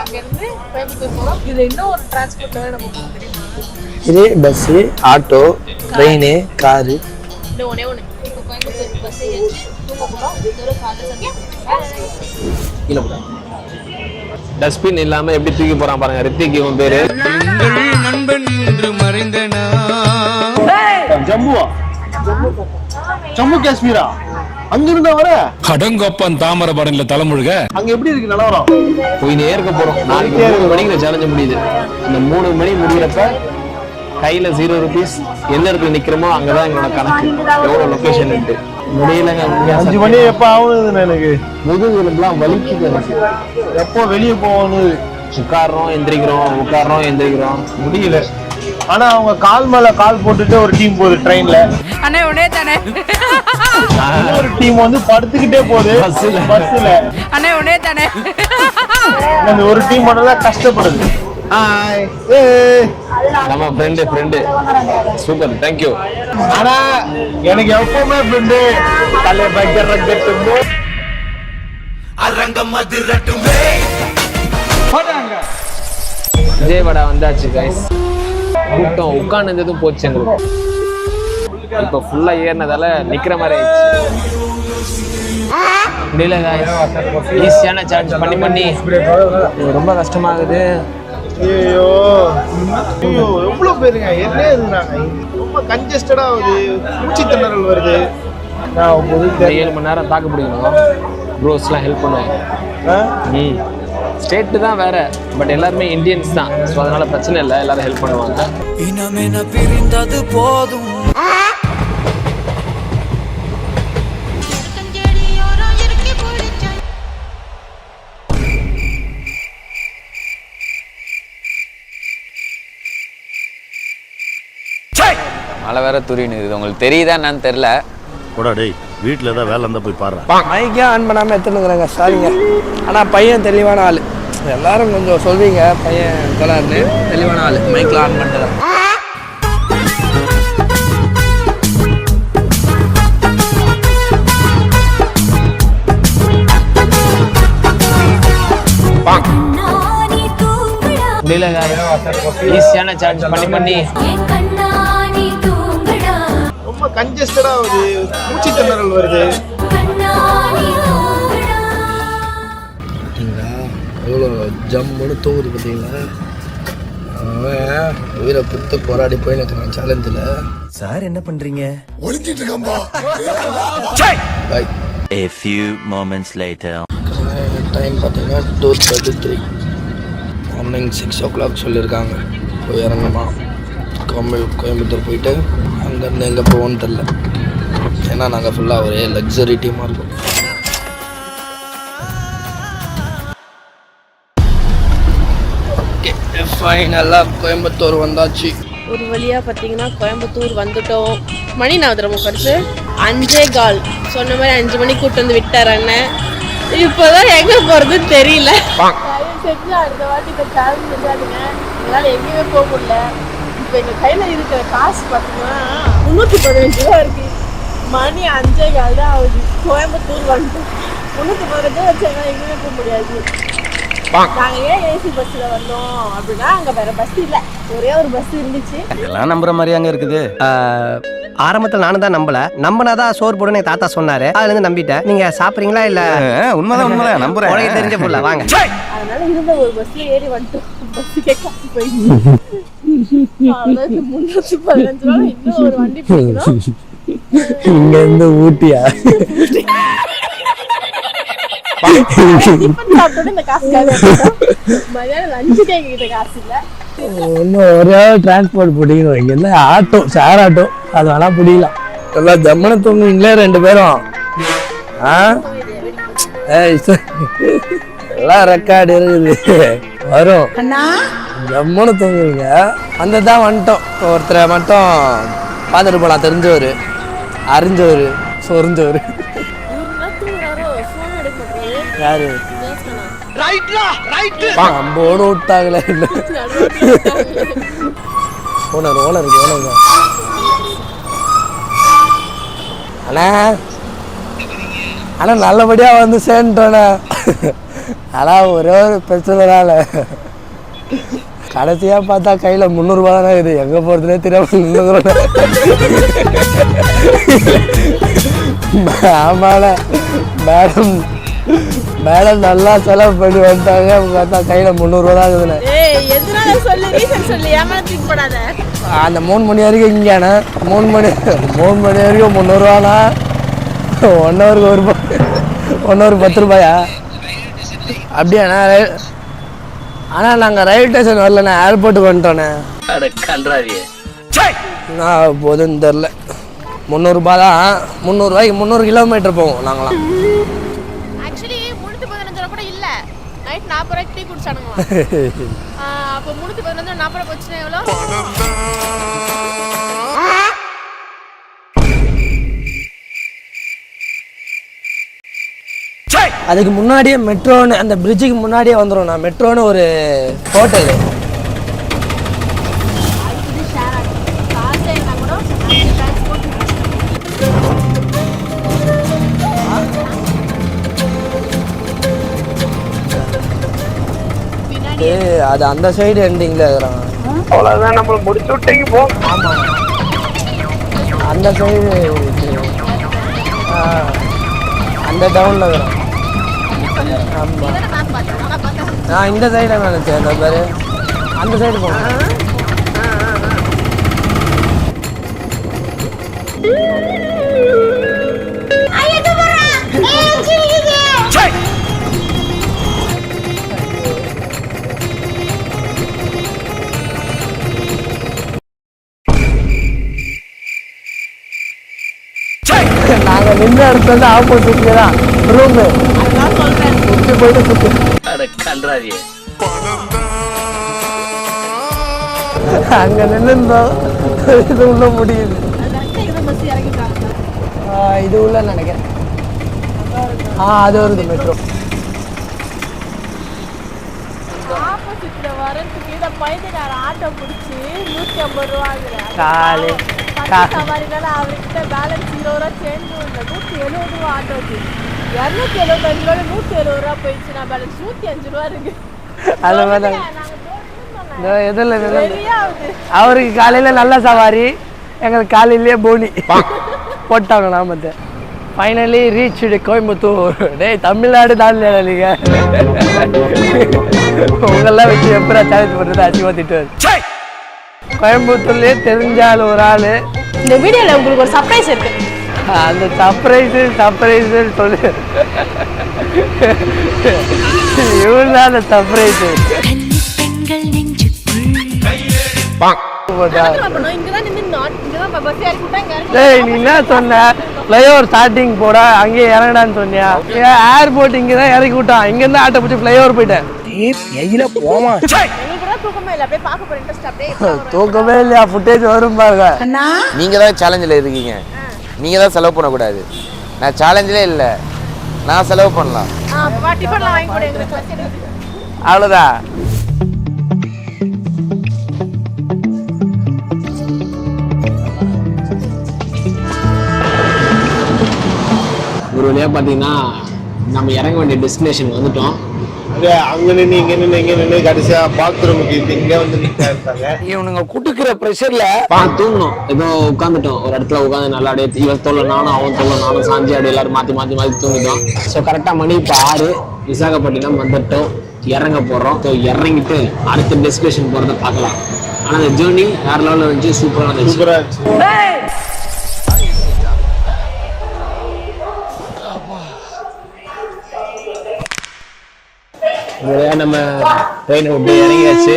அங்க இருந்து கோயம்புத்தூர் போறோம். இது இன்னும் ஒரு டிரான்ஸ்போர்ட்ல நம்ம போக தெரியுமா? இது பஸ், ஆட்டோ, ட்ரெயின், காரு. இது ஒண்ணே ஒண்ணு. இப்போ கோயம்புத்தூர் பஸ் ஏறி தூங்க போறோம். இதோட காலைல சமைக்க கீழே போறோம். டஸ்ட்பின் இல்லாம எப்படி தூக்கி போறான் பாருங்க. ரித்திக் இவன் பேரு. ஜம்முவா ஜம்மு காஷ்மீரா அங்க இருந்தா வர அடங்கப்பன் தாமரபரன்ல தலைமுழுக. அங்க எப்படி இருக்கு நிலவரம்? போய் நேர்க்க போறோம். நாளைக்கு 3 மணிக்கு சேலஞ்சு முடியுது. இந்த 3 மணி முடிகிறப்ப கையில 0 rupees. எந்த இடத்துல நிக்கிறோமோ அங்கதான் எங்களோட கணக்கு, எவ்வளவு லொகேஷன் இருக்கு. முடியலங்க. 5 மணி எப்ப ஆகுதுன்னு எனக்கு முதுகுலாம் வலிக்குது எனக்கு. எப்போ வெளியே போகணும். உட்காரோம் எந்திரிக்கிறோம் முடியல. ஆனா அவங்க கால் மேல கால் போட்டுட்டு ஒரு டீம் போகுது ட்ரெயின்ல. அண்ணே உடனே தானே. ஒரு டீம் வந்து படுத்துக்கிட்டே போகுது பஸ்ல. அண்ணே உடனே தானே. அந்த ஒரு டீம் மட்டும் தான் கஷ்டப்படுது. நம்ம ஃப்ரெண்டு சூப்பர், தேங்க்யூ. ஆனா எனக்கு எப்பவுமே ஃப்ரெண்டு தலை பைக்கர் கட்டுமோ அரங்கம் அது ரட்டுமே. விஜயவாடா வந்தாச்சு கைஸ். கூட்டம் உட்கார்ந்ததும் போச்சு எங்களுக்கு. இப்போ ஃபுல்லா ஏறினதால நிக்கிற மாதிரி ஆயிடுச்சு. முடியல கைஸ். ஈஸியான சார்ஜ் பண்ணி ரொம்ப கஷ்டமாகுது. ஐயோ எவ்வளவு பேருங்க என்ன இருந்தாங்க. ரொம்ப கன்ஜஸ்டடா ஆகுது, மூச்சு திணறல் வருது. 7 மணி நேரம் தாக்கு பிடிக்கணும். ப்ரோஸ்லாம் ஹெல்ப் பண்ணுவாங்க. ஸ்டேட்டு தான் வேற, பட் எல்லாருமே இந்தியன்ஸ் தான். ஸோ அதனால பிரச்சனை இல்லை, எல்லாரும் ஹெல்ப் பண்ணுவாங்க. மழை வேற தூரின்னு இருக்குது. உங்களுக்கு தெரியுதா என்னன்னு தெரியல. போடா டேய், வீட்டில் ஏதாவது வேலை இருந்தால் போய் பாரு. மைக்கே ஆன் பண்ணாமல் எடுத்துனுக்குறாங்க, சாரிங்க. ஆனால் பையன் தெளிவான ஆள். எல்லாரும் கொஞ்சம் சொல்வீங்க பையன் கலர்னு. தெளிவான ஆள், மைக்கில் ஆன் பண்ணிட்டு. ஈஸியான சார்ஜ் பண்ணி ரொம்ப கன்ஜஸ்டடா ஆகுது, மூச்சு திணறல் வருது. அவ்வளோ ஜம்முன்னு தூங்குது பார்த்தீங்களா. அவன் உயிரை புத்து போராடி போய் நிற்கிறான் சேலஞ்சில். சார் என்ன பண்றீங்க? ஒழிச்சிட்டு இருக்கம்பா. பாய். A few moments later. Time பார்த்தீங்கன்னா 2:33. மார்னிங் 6 o'clock சொல்லியிருக்காங்க. போய் இறங்குமா கோயம்புத்தூர் போயிட்டு அங்கேருந்து எங்கே போவோன்னு தெரில. ஏன்னா நாங்கள் ஃபுல்லாக ஒரே லக்ஸரி டீமாக இருக்கும். ஃபைனலாக கோயம்புத்தூர் வந்தாச்சு. ஒரு வழியாக பார்த்தீங்கன்னா கோயம்புத்தூர் வந்துட்டோம். மணி நான் ரொம்ப கருத்து 5:15. சொன்ன மாதிரி 5 மணிக்கு கூப்பிட்டு வந்து விட்டார் அண்ணன். இப்போதான் எங்கே போகிறதுன்னு தெரியல. செஞ்சு அடுத்த வாட்டி இப்போ சேலஞ்ச் செஞ்சாதுங்க. எங்களால் எங்கேயுமே போக முடியல. இப்போ எங்கள் கையில் இருக்கிற காசு பார்த்தீங்கன்னா 315 ரூபா இருக்குது. மணி 5:15 தான் ஆகுது. கோயம்புத்தூர் வந்துட்டு 315 ரூபா வச்சு எங்களால் எங்கேயுமே போக முடியாது. நாங்கள் ஏன் ஏசி பஸ்ஸில் வந்தோம் அப்படின்னா அங்கே வேற பஸ் இல்லை, ஒரே ஒரு பஸ் இருந்துச்சு. இதெல்லாம் நம்புற மாதிரி அங்க இருக்குது. ஆரம்பத்தில் நானும் தான் நம்பினாதான் சோறு போடுன்னு என் தாத்தா சொன்னாரு. அதுல இருந்து நம்பிட்டேன். நீங்க சாப்பிட்றீங்களா இல்ல? உண்மைதான் நம்புறேன். உனக்கு தெரிஞ்ச புள்ள வாங்க. அதனால இருந்த ஒரு பஸ்ல ஏறி வந்துட்டோம். பஸ்ஸுக்கே காசு போயிடுச்சு. 315 ரூபா இன்னும் ஒரு வண்டி பிடிக்கணும். இங்க இருந்து ஊட்டியா? ஒரே டிரான்ஸ்போர்ட் பிடிக்கணும். இங்க இருந்து ஆட்டோ, ஷேர் ஆட்டோ அது வேணா பிடிக்கலாம். எல்லாம் ஜம்மனை தூங்குவீங்களே 2 பேரும். எல்லாம் ரெக்கார்டு இருக்குது வரும். ஜம்மனை தூங்குவீங்க. அந்த தான் வந்துட்டோம். ஒருத்தரை மட்டும் பார்த்துட்டு போலாம். தெரிஞ்சவர், அறிஞ்சவர், சொரிஞ்சவர். யாரு போன விட்டாங்களே? ஓனர் அண்ணா நல்லபடியா வந்து சேர்ந்துட்டோண்ணே. ஆனால் ஒரே ஒரு பிரச்சனைனால கடைசியா பார்த்தா கையில 300 ரூபா தானே இது. எங்க போறதுனே தெரியாம ஆமால மேடம் நல்லா செலவு பண்ணி வந்துட்டாங்க. பார்த்தா கையில 300 ரூபா தான் இருக்குதுண்ணே. அந்த 3 மணி வரைக்கும் இங்கேண்ணே. 3 மணி வரைக்கும் 300 ரூபாண்ணா. 1 ஹவருக்கு 1 ரூபாய், 1 ஹவருக்கு 10 ரூபாயா? அப்படியாண்ணா? ஆனால் நாங்கள் ரயில்வே ஸ்டேஷன் வரலண்ணே, ஏர்போர்ட்டுக்கு வந்துட்டோண்ணே. நான் போதுன்னு தெரில. 300 ரூபாய் தான். 300 ரூபாய்க்கு 300 கிலோமீட்டர் போவோம் நாங்களாம். ஆக்சுவலி 315 ரூபா கூட இல்லை. நைட் 40 ரூபாய்க்கு டீ குடிச்சானுங்க. அப்போ 315 40 ரூபா போச்சுன்னா எவ்வளோ? அதுக்கு முன்னாடியே மெட்ரோன்னு, அந்த பிரிட்ஜுக்கு முன்னாடியே வந்துடும். நான் மெட்ரோன்னு ஒரு ஹோட்டலு. அது அந்த சைடு எண்டிங்கில் இருக்கிறாங்க. அவ்வளோதான், நம்மளை முடிச்சு விட்டீங்க போ. ஆமாம், அந்த சைடு அந்த டவுனில் இருக்கிறான். ஆமாம், நான் இந்த சைடில் நினச்சேன். அந்த பேர் அந்த சைடு போனேன். நாங்கள் நின்ற இடத்துல வந்து ஆப்போசிட்ல தான் ரூமு. சுற்றி போயிட்டு சுற்றி அங்கே நின்றுந்தோம். இது உள்ள முடியுது. இது உள்ள நினைக்கிறேன். அது வருது மெட்ரோ. ஆப்போசிட்ல வரதுக்கு இதை பைத்தியக்கார ஆட்டோ பிடிச்சி 150 ரூபா காலு சவாரினால அவர்கிட்ட பேலன்ஸ் 20 ரூபா சேர்ந்து 170 ரூபா ஆட்டோக்கு 275 ரூபா 170 ரூபா போயிடுச்சு. நான் பேலன்ஸ் 105 ரூபா இருக்கு. அது மாதிரி எதில் அவருக்கு காலையில் நல்ல சவாரி, எங்களுக்கு காலையிலேயே போனி போட்டாங்க. நாமத்தை ஃபைனலி ரீச் கோயம்புத்தூர். டேய் தமிழ்நாடு தான் நீங்கள் உங்களெல்லாம் வச்சு எப்போ சேலஞ்ச் பண்ணுறது அசிவா திட்டுவார். கோயம்புத்தூர்லேயே தெரிஞ்சால் ஒரு ஆள். இந்த வீடியோவில் உங்களுக்கு ஒரு சர்ப்ரைஸ் இருக்கு. அந்த சர்ப்ரைஸு சொல்லு. இவன் தான் அந்த சர்ப்ரைஸு. டேய் நீ என்ன சொன்ன? ஃப்ளைஓவர் ஸ்டார்டிங் போட அங்கேயே இறங்கடான்னு சொன்னியா? ஏர்போர்ட் இங்கே தான் இறக்கி விட்டான். இங்கேருந்து ஆட்டோ பிடிச்சி ஃப்ளைஓவர் போயிட்டேன். தூக்கமே இல்லையா? ஃபுட்டேஜ் வரும் பாருங்க. நீங்கள் தான் சேலஞ்சில் இருக்கீங்க, நீங்கள் தான் செலவு பண்ணக்கூடாது. நான் சேலஞ்சிலே இல்லை, நான் செலவு பண்ணலாம். அவ்வளோதான். ஒரு வழியாக பார்த்தீங்கன்னா நம்ம இறங்க வேண்டிய டெஸ்டினேஷன் வந்துட்டோம். அங்க நின்று இங்க நின்று கடைசியா பாத்ரூமுக்கு இங்க வந்து நிற்காங்க. இவனுங்க குடுக்கிற ப்ரெஷர்ல தூங்கணும். ஏதோ உட்காந்துட்டோம் ஒரு இடத்துல உட்காந்து நல்லா அப்படியே இவன் தொல்லை நானும் அவன் தொல்லை நானும் சாஞ்சி அப்படி எல்லாரும் மாற்றி தூங்கிட்டோம். ஸோ கரெக்டாக மணி இப்போ 6 விசாகப்பட்டினம் வந்துட்டோம். இறங்க போகிறோம். ஸோ இறங்கிட்டு அடுத்த டெஸ்டினேஷன் போகிறத பார்க்கலாம். ஆனால் அந்த ஜேர்னி வேற லெவலில் இருந்துச்சு. சூப்பராக இருந்துச்சு. நம்ம ட்ரெயின் விட்டு இறங்கியாச்சு.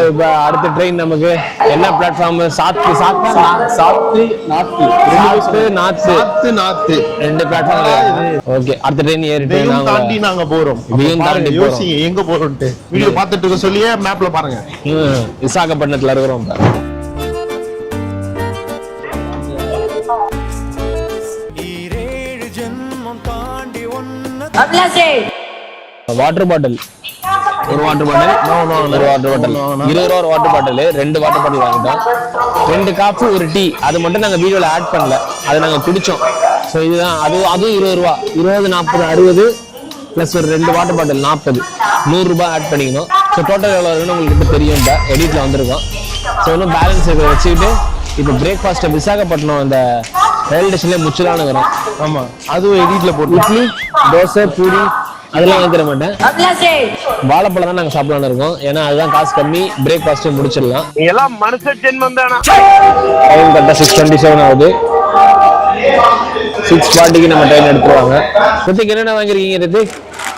இப்போ அடுத்த ட்ரெயின் நமக்கு என்ன பிளாட்ஃபார்ம்? North 2 platform. ஓகே, அடுத்த ட்ரெயின் ஏறிட்டு தாண்டி நாங்க போறோம். யோசிங்க எங்க போறோம்ட்டு. வீடியோ பார்த்துட்டு இருக்க சொல்லியே மேப்ல பாருங்க. விசாகப்பட்டினத்துல இருக்கிறோம். வாட்டர் பாட்டில், ஒரு வாட்டர் பாட்டில் 20 ரூபா ஒரு வாட்டர் பாட்டில். 2 வாட்டர் பாட்டில் வாங்கிட்டோம். 2 காஃபி ஒரு டீ. அது மட்டும் நாங்கள் வீடியோவில் ஆட் பண்ணல, அதை நாங்கள் குடித்தோம். ஸோ இதுதான் அதுவும் 20 ரூபா. 20, 40, 60 ப்ளஸ் ஒரு 2 வாட்டர் பாட்டில் 40, 100 ரூபாய் ஆட் பண்ணிக்கணும். ஸோ டோட்டல் எவ்வளோ இருக்குன்னு உங்களுக்கு தெரியும். இப்போ எடிட்டில் வந்திருக்கோம். ஸோ இன்னும் பேலன்ஸ் வச்சுக்கிட்டு இப்போ பிரேக்ஃபாஸ்ட்டை விசாகப்பட்டினம் அந்த ரயில்வே ஸ்டேஷன்லேயே முடிச்சுலான்னு வரும். ஆமாம், அதுவும் எடிட்டில் போட்டு இட்லி, தோசை, பூரி அதெல்லாம் வாங்கிற மாட்டேன். வாழைப்பழம் தான் நாங்கள் சாப்பிடலான்னு இருக்கோம். ஏன்னா அதுதான் காசு கம்மி. பிரேக்ஃபாஸ்ட்டு முடிச்சிடலாம். எல்லாம் மனுஷ ஜென்மம் தானா? டைம் கரெக்டாக 6:27 ஆகுது. 6:40க்கு நம்ம ட்ரெயின் எடுத்துருவாங்க. ரித்திக் என்னென்ன வாங்கிருக்கீங்க? ரித்திக்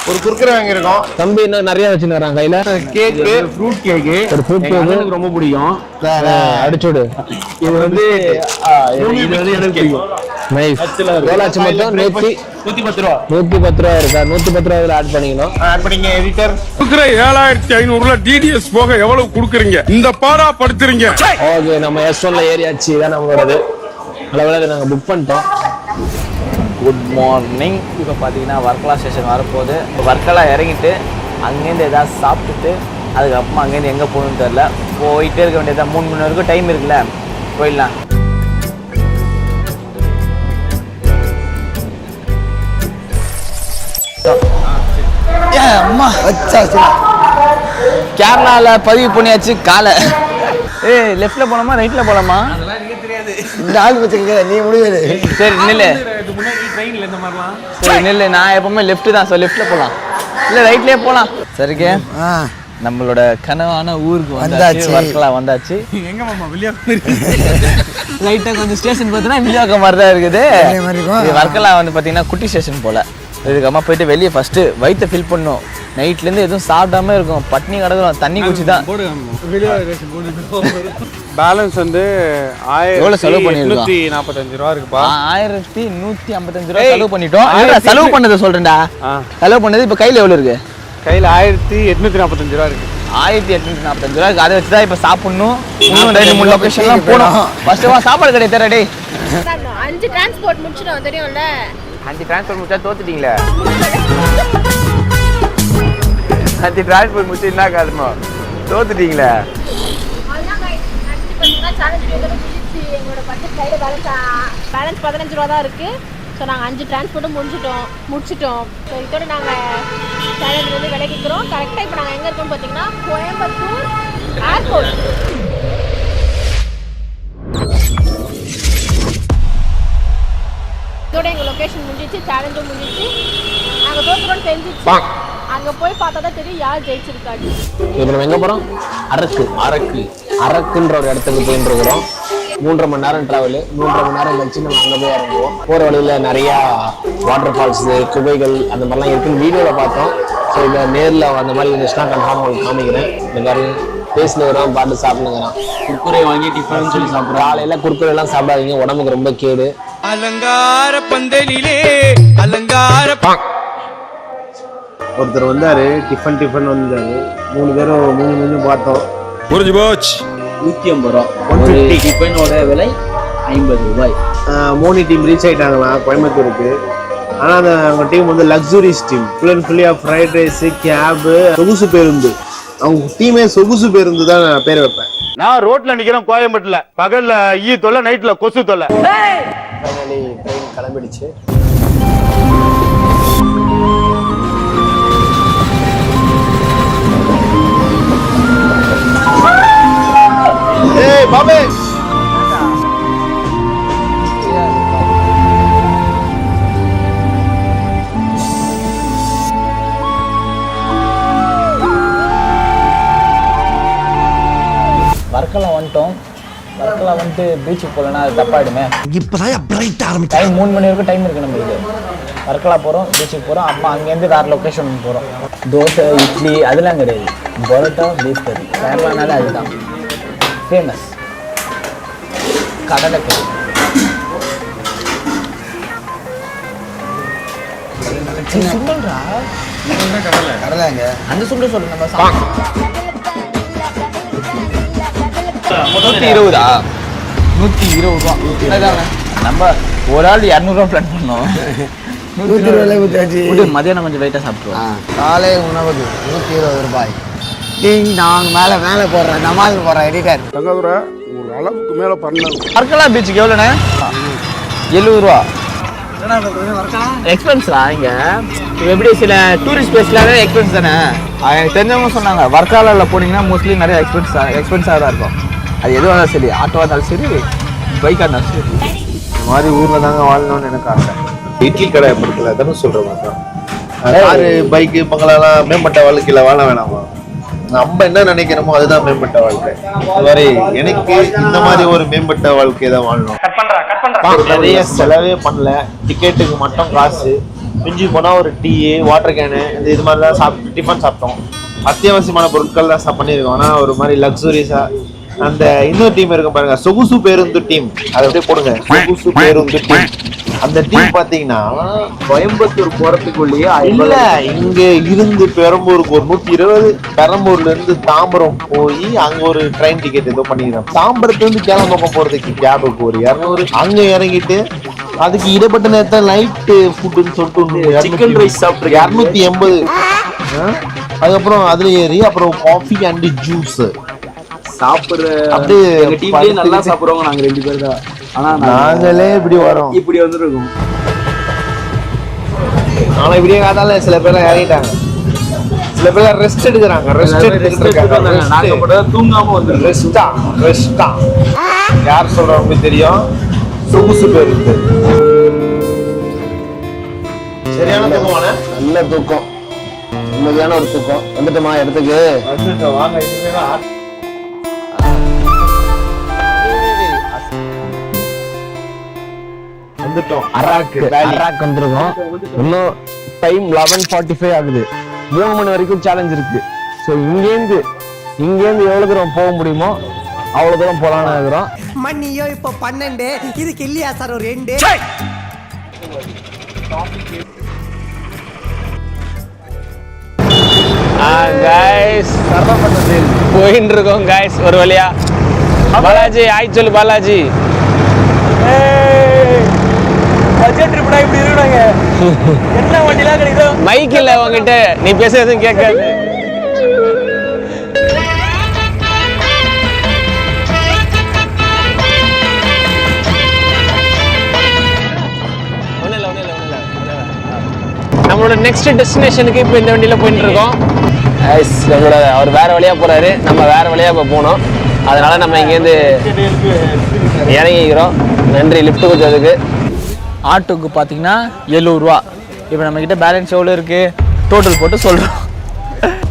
ஒரு குர்குரே வாங்கியிருக்கோம். தம்பி இன்னும் நிறைய வச்சுருக்காங்க கையில. கேக்கு, ஃப்ரூட் கேக்கு. ஒரு ஃப்ரூட் கேக்கு எனக்கு ரொம்ப பிடிக்கும். அடிச்சுடு. இது வந்து எனக்கு பிடிக்கும். நைஸ். எவ்வளோச்சு மொத்தம்? 110 ரூபா. 110 ரூபா இருக்கா? 110 ரூபா ஆட் பண்ணிக்கணும். ஆட் பண்ணிங்க எடிட்டர். கொடுக்குற 7500 டிடிஎஸ் போக எவ்வளவு கொடுக்குறீங்க? இந்த பாடா படுத்துறீங்க. ஓகே, நம்ம S1ல ஏரியாச்சு. இதான் நம்மளோடது. அளவில் நாங்கள் புக் பண்ணிட்டோம். Good morning. இப்போ பார்த்தீங்கன்னா வர்க்கலா ஸ்டேஷன் வரப்போகுது. வர்க்கலா இறங்கிட்டு அங்கேருந்து ஏதாவது சாப்பிட்டுட்டு அதுக்கப்புறமா அங்கேருந்து எங்கே போகணுன்னு தெரில. போயிட்டே இருக்க வேண்டியதான். 3 மணி வரைக்கும் டைம் இருக்குல்ல, போயிடலாம். அம்மா கேரளாவில் பதிவு பண்ணியாச்சு காலை. லெஃப்ட்ல போலாமா ரைட்ல போலாமா? அதெல்லாம் எனக்கு தெரியாது. இந்த ஆள் வச்சுக்க நீ முடியாது. சரி நில்லு. இது முன்னாடி ட்ரெயின்ல இந்த மாதிரிலாம். சரி நில்லு. நான் எப்பவுமே லெஃப்ட் தான். ஸோ லெஃப்ட்ல போலாம். இல்ல ரைட்லயே போலாம். சரிக்கே, நம்மளோட கனவான ஊருக்கு வந்தாச்சு. வர்க்கலா வந்தாச்சு. எங்க மாமா வில்லியாக்கம்? ரைட்டா கொஞ்சம் ஸ்டேஷன் பார்த்தீங்கன்னா வில்லியாக்கம் மாதிரி தான் இருக்குது. வர்க்கலா வந்து பார்த்தீங்கன்னா குட்டி ஸ்டேஷன் போல. இதுக்கம்மா போயிட்டு வெளியே ஃபர்ஸ்ட் வயிற்ற ஃபில் பண்ணும். நைட்லேருந்து எதுவும் சாப்பிடாம இருக்கும். பட்னி கிடக்கும். தண்ணி குடிச்சு தான். பேலன்ஸ் வந்து எவ்வளோ செலவு பண்ணிருக்கோம்? 145 ரூபா இருக்குப்பா. 1155 ரூபா செலவு பண்ணிட்டோம். செலவு பண்ணதை சொல்றேன்டா. செலவு பண்ணது இப்போ கையில் எவ்வளோ இருக்கு? கையில் 1845 ரூபா இருக்கு. 1845 ரூபா. அதை வச்சு தான் இப்போ சாப்பிடணும். இன்னும் 2-3 லொக்கேஷன்லாம் போகணும். ஃபர்ஸ்ட் சாப்பாடு கடை தர டே. 5 டிரான்ஸ்போர்ட் முடிச்சிட்டோம் தெரியும்ல. 5 டிரான்ஸ்போர்ட் முடிச்சா தோத்துட்டீங்களே. 5 டிரான்ஸ்போர்ட் முடிச்சு என்ன காரணம்? தோத்துட்டீங்களே. எங்களோட பட்ஜெட் கையில் பேலன்ஸ் 15 ரூபா தான் இருக்கு. ஸோ நாங்கள் 5 டிரான்ஸ்போர்ட்டும் முடிச்சிட்டோம். ஸோ இதோட நாங்கள் சேலஞ்சிலேருந்து விலகிக்கிறோம். கரெக்டாக இப்போ நாங்கள் எங்கே இருக்கோம்னு பார்த்தீங்கன்னா கோயம்புத்தூர் ஏர்போர்ட். இதோட எங்கள் லொக்கேஷன் முடிஞ்சிச்சு, சேலஞ்சும் முடிஞ்சிச்சு. நாங்கள் தோற்றுறோன்னு தெரிஞ்சிச்சு. அங்கே போய் பார்த்தா தான் தெரியும் யார் ஜெயிச்சிருக்காரு. இப்போ நம்ம எங்கே போகிறோம்? அரக்குன்ற ஒரு இடத்துக்கு போயிட்டு இருக்கிறோம். 3.5 மணி நேரம் ட்ராவலு. 3.5 மணி நேரம் கழிச்சு நம்ம அங்கே போய் இறங்குவோம். போகிற வழியில் நிறையா வாட்டர் ஃபால்ஸு, குகைகள் அந்த மாதிரிலாம் இருக்குன்னு வீடியோவில் பார்த்தோம். ஸோ இதை நேரில் அந்த மாதிரி இருந்துச்சுன்னா கன்ஃபார்ம் உங்களுக்கு காமிக்கிறேன். இந்த மாதிரி பேசினுக்கிறோம், பாட்டு சாப்பிடுங்கிறான். குர்குரே வாங்கி டிஃபன் சொல்லி சாப்பிட்றோம். காலையில் குர்குரேலாம் சாப்பிடாதீங்க, உடம்புக்கு ரொம்ப கேடு. அலங்கார பந்தலிலே அலங்கார ஒருத்தர் வந்தாரு, டிஃபன் வந்தாரு. 3 பேரும் 3 பார்த்தோம். புரிஞ்சு போச்சு. 150 ரூபா. 150 டிஃபனோட விலை 50 ரூபாய். மோனி டீம் ரீச் ஆயிட்டாங்களாம் கோயம்புத்தூருக்கு. ஆனால் அந்த அவங்க டீம் வந்து luxuries team. Full and fully of fried rice, கேபு, சொகுசு பேருந்து. அவங்க டீமே சொகுசு பேருந்து தான் நான் பேர் வைப்பேன். நான் ரோட்ல நிக்கிறேன் கோயம்பேட்டுல. பகல்ல ஈ தொல்லை, நைட்ல கொசு தொல்லை. ஃபைனலி ட்ரெயின் கிளம்பிடுச்சு. ஏய் பாபே, வர்க்கலா வந்துட்டோம். வர்க்கலா வந்துட்டு பீச்சுக்கு போகலன்னா அது தப்பாயிடுமே. டைம் 3 மணி வரைக்கும் டைம் இருக்குது நம்மளுக்கு. வர்க்கலா போகிறோம், பீச்சுக்கு போகிறோம். அப்புறம் அங்கேருந்து வேறு லொக்கேஷன் போகிறோம். தோசை, இட்லி அதெல்லாம் கிடையாது. பரோட்டா, பீஃப் கறி. கேரளானாலே அதுதான் ஃபேமஸ். கடலைக்கறி. சுண்டல்ரா, கடலைங்க. அந்த சுண்டல் சொல்லு. நம்ம 120 ரூபா. நம்ம ஒரு ஆள் 200 ரூபா பிளான் பண்ணோம். 120 மதியானம் கொஞ்சம் லைட்டாக சாப்பிடுவோம். காலை உணவுக்கு 120 ரூபாய். நாங்கள் மேலே போடுறேன், நமால் போடுறேன் எடிட்டர். தங்காதுரை ஒரு அளவுக்கு மேல பண்ணாங்க. வர்க்கலா பீச்சுக்கு எவ்வளோண்ணே? 70 ரூபா. எக்ஸ்பென்ஸ்ரா இங்கே. எப்படி சில டூரிஸ்ட் பிளேஸ்லாவே எக்ஸ்பென்ஸ் தானே. எனக்கு தெரிஞ்சவங்க சொன்னாங்க வர்க்கலாவில் போனீங்கன்னா மோஸ்ட்லி நிறைய எக்ஸ்பென்ஸாக தான் இருக்கும். அது எதுவாக இருந்தாலும் சரி, ஆட்டோவாக இருந்தாலும் சரி, பைக்காக இருந்தாலும் சரி. இந்த மாதிரி ஊரில் தாங்க வாழணும்னு எனக்கு ஆசை. இட்லி கடை படத்தில் தானே சொல்கிற மாதிரி தான். காரு, பைக்கு, பங்களாலாம் மேம்பட்ட வாழ்க்கையில் வாழ வேணாமா? நம்ம என்ன நினைக்கிறோமோ அதுதான் மேம்பட்ட வாழ்க்கை. அது மாதிரி எனக்கு இந்த மாதிரி ஒரு மேம்பட்ட வாழ்க்கையை தான் வாழணும். நிறைய செலவே பண்ணல. டிக்கெட்டுக்கு மட்டும் காசு. மிஞ்சி போனால் ஒரு டீ, வாட்டர் கேனு, இது மாதிரி தான் சாப்பிட்டு டிஃபன் சாப்பிட்டோம். அத்தியாவசியமான பொருட்கள் தான் பண்ணியிருக்கோம். ஆனால் ஒரு மாதிரி லக்ஸுரியஸாக அந்த இன்னொரு டீம் இருக்கும் பாருங்க, சொகுசு பேருந்து டீம். அதை அப்படியே போடுங்க, சொகுசு பேருந்து டீம். அந்த டீம் பாத்தீங்கன்னா கோயம்புத்தூர் போறதுக்குள்ளேயே இல்ல, இங்க இருந்து பெரம்பூருக்கு ஒரு 120, பெரம்பூர்ல இருந்து தாம்பரம் போய் அங்க ஒரு ட்ரெயின் டிக்கெட் ஏதோ பண்ணிக்கிறோம். தாம்பரத்துல இருந்து கேளம்பக்கம் போறதுக்கு கேபுக்கு ஒரு 200. அங்க இறங்கிட்டு அதுக்கு இடப்பட்ட நேரத்தில் நைட்டு ஃபுட்டுன்னு சொல்லிட்டு சிக்கன் ரைஸ் சாப்பிட்டு 280. அதுக்கப்புறம் அதுல ஏறி அப்புறம் காஃபி அண்ட் ஜூஸ் சாப்பிடுற. அப்படியே எங்க டீம்லயே நல்லா சாப்பிடுறவங்க நாங்க 2 பேர் தான். ஆனா நாங்களே இப்படி வரோம், இப்படி வந்துருக்கோம். ஆனா இப்படியே காத்தால சில பேர் இறங்கிட்டாங்க, சில பேர் ரெஸ்ட் எடுக்கிறாங்க. நாங்க மட்டும் தூங்காம வந்து ரெஸ்டா யார் சொல்றவங்க தெரியும். சொகுசு பேருந்து சரியான தூக்கம், நல்ல தூக்கம், நிம்மதியான ஒரு தூக்கம். வந்துட்டோமா இடத்துக்கு? வாங்க. அராக்கு வந்திருக்கோம். இன்னும் டைம் 11:45 ஆகுது. 3 மணி வரைக்கும் சேலஞ்ச் இருக்கு. ஸோ இங்கேருந்து எவ்வளவு தூரம் போக முடியுமோ அவ்வளவு தூரம் போலான்னு இருக்கிறோம். மணியோ இப்போ 12. இதுக்கு இல்லையா சார் ஒரு 2? கைஸ் போயின்னு இருக்கோம் கைஸ். ஒரு வழியா பாலாஜி ஆய் சொல்லு. பாலாஜி என்ன வண்டிலாம் கிடைக்குதோ மைக் இல்ல உங்ககிட்ட, நீ பேச எதுவும் கேட்காது. நம்மளோட நெக்ஸ்ட் டெஸ்டினேஷனுக்கு இப்போ இந்த வண்டியில போயிட்டு இருக்கோம். நம்மளோட அவர் வேற வழியா போறாரு, நம்ம வேற வழியா இப்போ போனோம். அதனால நம்ம இங்கேருந்து இறங்கிக்கிறோம். நன்றி லிஃப்ட் கொடுத்ததுக்கு. ஆட்டோக்கு பார்த்தீங்கன்னா 70 ரூபா. இப்போ நம்மக்கிட்ட பேலன்ஸ் எவ்வளோ இருக்குது டோட்டல் போட்டு சொல்கிறோம்.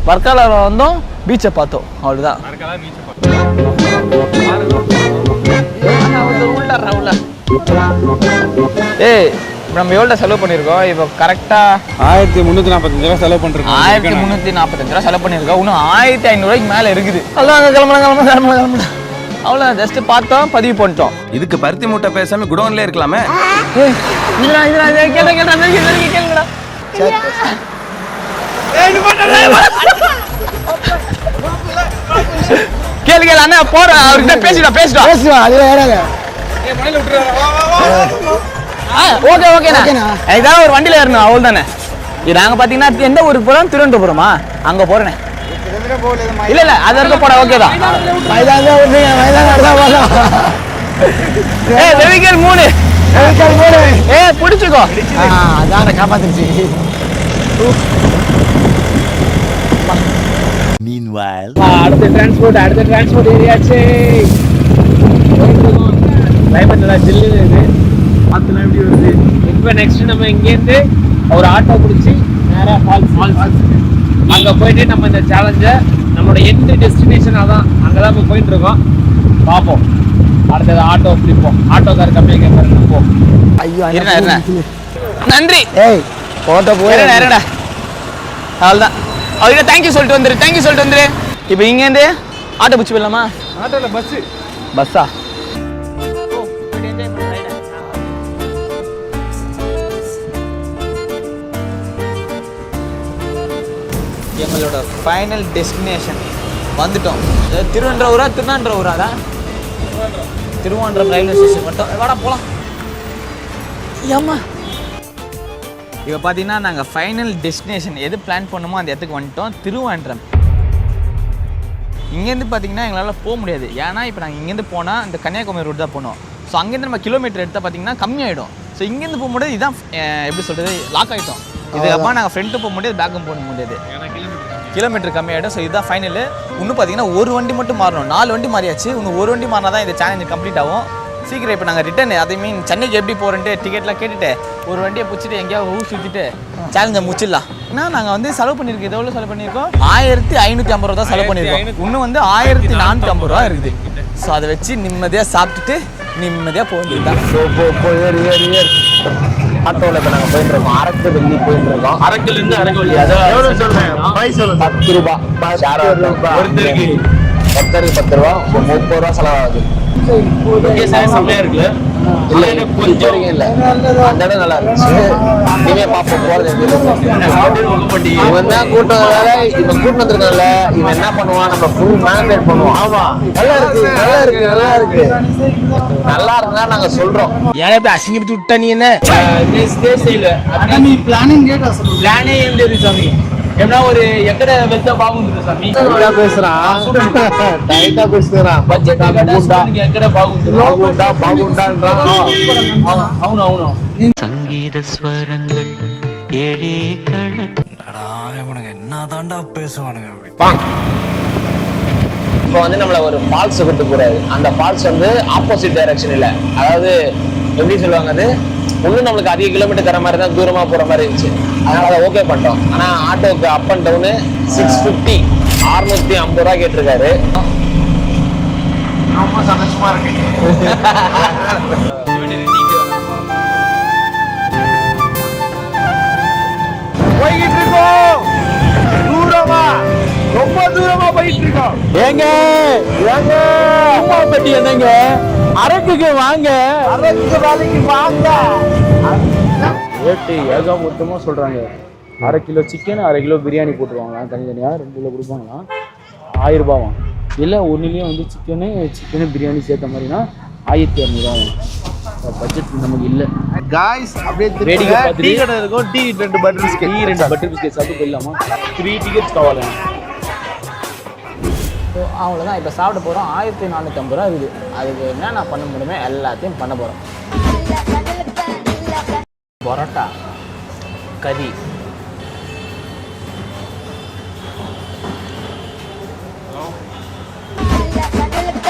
வர்க்காலாவில் வந்தோம், பீச்சை பார்த்தோம், அவ்வளோதான். ஏய் நம்ம எவ்வளோ செலவு பண்ணியிருக்கோம் இப்போ கரெக்டாக 1345 ரூபா செலவு பண்ணுறோம். 1345 ரூபா செலவு பண்ணியிருக்கோம். இன்னும் 1500 ரூபாய்க்கு மேலே இருக்குது. அதான் அங்கே கிளம்பலாம். அவ்வளோ ஜஸ்ட் பார்த்தோம், பதிவு பண்ணிட்டோம். இதுக்கு பருத்தி மூட்டை பேசாம குடோன்ல இருக்கலாமே. கேளுங்கடா. கேளு அண்ணா போறேன், அவர்கிட்ட பேசிட்டோம். அது வேற. ஓகேண்ணா. ஏதாவது ஒரு வண்டியில ஏறணும், அவ்வளவு தானே. நாங்க பாத்தீங்கன்னா எந்த ஊருக்கு போறோம்? திருவனந்தபுரமா? அங்க போறேனே. இல்ல அது இருக்க போட ஓகேதான். வெவிக்கல் 3 பிடிச்சிக்கோ. அதான் காப்பாத்துருச்சு. Meanwhile, அடுத்த டிரான்ஸ்போர்ட் ஏரியாச்சு. கிளைமேட் நல்லா ஜில்லுன்னு இருக்கு. காத்துலாம் எப்படி வருது. இப்போ நெக்ஸ்ட் நம்ம இங்கேருந்து ஒரு ஆட்டோ பிடிச்சி நேராக ஃபால்ஸ் அங்கே போயிட்டு நம்ம இந்த சேலஞ்சை நம்மளோட எந்த டெஸ்டினேஷன் அதான் அங்கே தான் நம்ம போயிட்டு இருக்கோம். பார்ப்போம். அடுத்தது ஆட்டோ பிடிப்போம். ஆட்டோக்கார் கம்மியாக கேட்பாரு. போ. ஐயோ நன்றி. ஏய் போட்டோ போயிடா. அவ்வளோதான். அவர்கிட்ட தேங்க்யூ சொல்லிட்டு வந்துரு. இப்போ இங்கேருந்து ஆட்டோ பிடிச்சி போயிடலாமா? ஆட்டோல பஸ்ஸா? எங்களோட ஃபைனல் டெஸ்டினேஷன் வந்துட்டோம். திருவனந்தபுரம் தான். திருவனந்தபுரம் ரயில்வே ஸ்டேஷன் மட்டும். வாடா போகலாம். ஏம்மா இப்போ பார்த்தீங்கன்னா நாங்கள் ஃபைனல் டெஸ்டினேஷன் எது பிளான் பண்ணோமோ அந்த இடத்துக்கு வந்துட்டோம். திருவனந்தபுரம். இங்கேருந்து பார்த்தீங்கன்னா எங்களால் போக முடியாது. ஏன்னா இப்போ நாங்கள் இங்கேருந்து போனால் இந்த கன்னியாகுமரி ரோடு தான் போனோம். ஸோ அங்கேருந்து நம்ம கிலோமீட்டர் எடுத்தால் பார்த்தீங்கன்னா கம்மியாயிடும். ஸோ இங்கேருந்து போகும்போது இதுதான் எப்படி சொல்கிறது, லாக் ஆகிட்டோம். இதுக்கப்புறமா நாங்கள் ஃப்ரண்ட்டு போக முடியாது, பேக்கும் போக முடியாது, கிலோமீட்டர் கம்மியாகிடும். ஸோ இதுதான் ஃபைனல். இன்னும் பார்த்தீங்கன்னா ஒரு வண்டி மட்டும் மாறணும். 4 வண்டி மாறியாச்சு. இன்னும் ஒரு வண்டி மாறினா தான் இந்த சேலஞ்சு கம்ப்ளீட் ஆகும். சீக்கிரம் இப்போ நாங்கள் ரிட்டன், அதை மீன் சென்னைக்கு எப்படி போகிறேன்ட்டு டிக்கெட்லாம் கேட்டுட்டு ஒரு வண்டியை பிடிச்சிட்டு எங்கேயாவது ஊர் சுற்றிட்டு சேலஞ்சை முடிச்சிடலாம். ஏன்னா நாங்கள் வந்து செலவு பண்ணியிருக்கோம். எவ்வளோ செலவு பண்ணியிருக்கோம்? 1550 ரூபா தான் செலவு பண்ணியிருக்கோம். இன்னும் வந்து 1450 ரூபா இருக்குது. ஸோ அதை வச்சு நிம்மதியாக சாப்பிட்டுட்டு நிம்மதியாக போயிருந்தான். ஆட்டோவில் இப்போ நாங்கள் போயிட்டு இருக்கோம். அரக்கு வெள்ளி போயிட்டு இருக்கோம். அரக்குலேருந்து அரக்குவள்ளி. அதான் எவ்வளோ சொல்கிறேன்? 10 ரூபா. ஒருத்தருக்கு 10 ரூபா. 30 ரூபா செலவாகுது. செம்மையா இருக்குல்ல? இல்லை கொஞ்சம் வரைக்கும் இல்லை. அந்த இடம் நல்லா இருந்துச்சு. இனிமே பார்ப்போம் போகிறது. இவன் தான் கூட்டம் வேலை. இவன் கூட்டம் வந்திருக்கான்ல, இவன் என்ன பண்ணுவான், நம்ம ஃபுல் மேனேஜ் பண்ணுவோம். ஆமா நல்லா இருக்குன்னா நாங்கள் சொல்கிறோம். ஏன் இப்படி அசிங்கப்பட்டு விட்டா நீ என்ன? நீ பிளானிங் கேட்டா சொல்லு. பிளானே எப்படி சாமி? ஏன்னா ஒரு எக்கட வெத்த பாகுంది சாமி. டைட்டா பேசுறான். பட்ஜெட் எக்கட பாகுண்டான்றான். అవును சங்கீத ஸ்வரங்கள் ஏழே என்னதான்டா பேசுவானுங்க. இப்போ வந்து நம்மள ஒரு ஃபால்ஸ் கூட்டு போறாரு. அந்த ஃபால்ஸ் வந்து ஆப்போசிட் டைரக்ஷன் இல்லை. அதாவது எப்படி சொல்லுவாங்க, அது இன்னும் நம்மளுக்கு அதிக கிலோமீட்டர் தர மாதிரி தான், தூரமா போற மாதிரி இருந்துச்சு. அதனால அதை ஓகே பண்ணிட்டோம். ஆனா ஆட்டோக்கு அப் அண்ட் டவுனு 650 650 ரூபா கேட்டிருக்காரு. ரொம்ப சந்தோஷமா இருக்கு. போய்கிட்டு இருக்கோம். ரொம்ப தூரமா போயிட்டு இருக்கோம். ஏங்க அம்மாப்பட்டி என்னங்க, அரக்குக்கு வாங்க. ரேட்டு ஏகமொத்தமாக சொல்கிறாங்க. 1/2 கிலோ சிக்கன் 1/2 கிலோ பிரியாணி போட்டுருவாங்களாம். தனித்தனியாக 2 கிலோ கொடுப்பாங்களாம். 1000 ரூபாவும். இல்லை ஒன்றுலேயும் வந்து சிக்கனு பிரியாணி சேர்த்த மாதிரினா 1200 ரூபாவும். பட்ஜெட் நமக்கு இல்லை. காய்ஸ் அப்படியே வேடிக்கை பார்த்துட்டு டீ கடை இருக்கும். Tea 2 butter biscuit. 2 butter biscuit சாப்பிட்டு போயிடலாமா? 3 டிக்கெட்ஸ் காவால. ஸோ அவ்வளோதான். இப்போ சாப்பிட போகிறோம். 1450 ரூபா இருக்குது. அதுக்கு என்னென்ன பண்ண முடியுமோ எல்லாத்தையும் பண்ண போகிறோம். பரோட்டா, கறி,